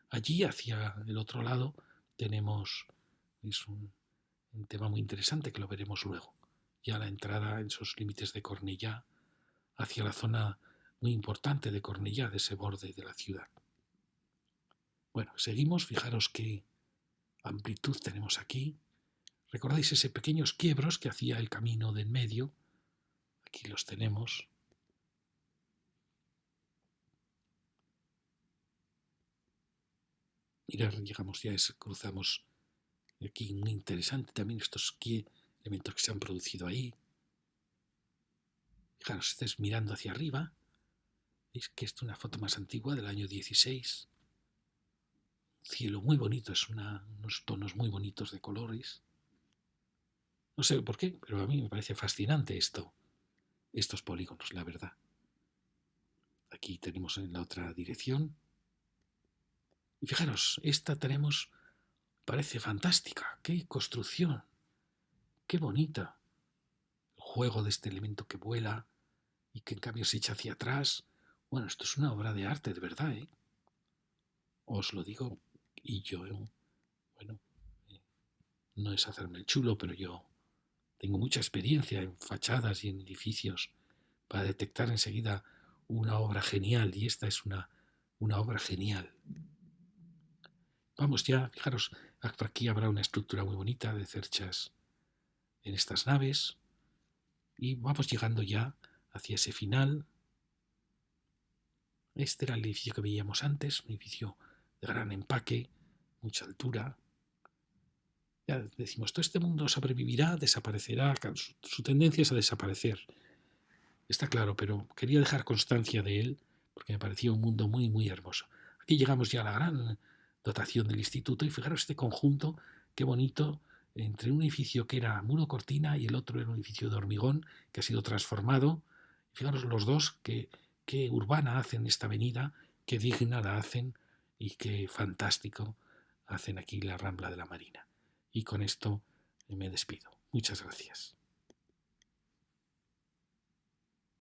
Allí, hacia el otro lado, tenemos un tema muy interesante que lo veremos luego. Ya la entrada en esos límites de Cornellà hacia la zona muy importante de Cornellà, de ese borde de la ciudad. Bueno, seguimos, fijaros qué amplitud tenemos aquí. ¿Recordáis ese pequeños quiebros que hacía el camino de en medio? Aquí los tenemos. Mirad, llegamos ya, cruzamos aquí, muy interesante también estos elementos que se han producido ahí. Fijaros, estáis mirando hacia arriba. Veis que esta es una foto más antigua del año 16. Cielo muy bonito, es unos tonos muy bonitos de colores. No sé por qué, pero a mí me parece fascinante estos polígonos, la verdad. Aquí tenemos en la otra dirección. Y fijaros, esta tenemos, parece fantástica. ¡Qué construcción! ¡Qué bonita! El juego de este elemento que vuela y que en cambio se echa hacia atrás. Bueno, esto es una obra de arte, de verdad, ¿eh? Os lo digo y yo, bueno, no es hacerme el chulo, pero yo tengo mucha experiencia en fachadas y en edificios para detectar enseguida una obra genial, y esta es una obra genial. Vamos ya, fijaros, por aquí habrá una estructura muy bonita de cerchas en estas naves, y vamos llegando ya hacia ese final. Este era el edificio que veíamos antes, un edificio de gran empaque, mucha altura. Ya decimos, todo este mundo sobrevivirá, desaparecerá, su tendencia es a desaparecer. Está claro, pero quería dejar constancia de él porque me parecía un mundo muy, muy hermoso. Aquí llegamos ya a la gran dotación del instituto y fijaros este conjunto, qué bonito, entre un edificio que era muro cortina y el otro era un edificio de hormigón que ha sido transformado. Fijaros los dos, qué urbana hacen esta avenida, qué digna la hacen y qué fantástico hacen aquí la Rambla de la Marina. Y con esto me despido. Muchas gracias.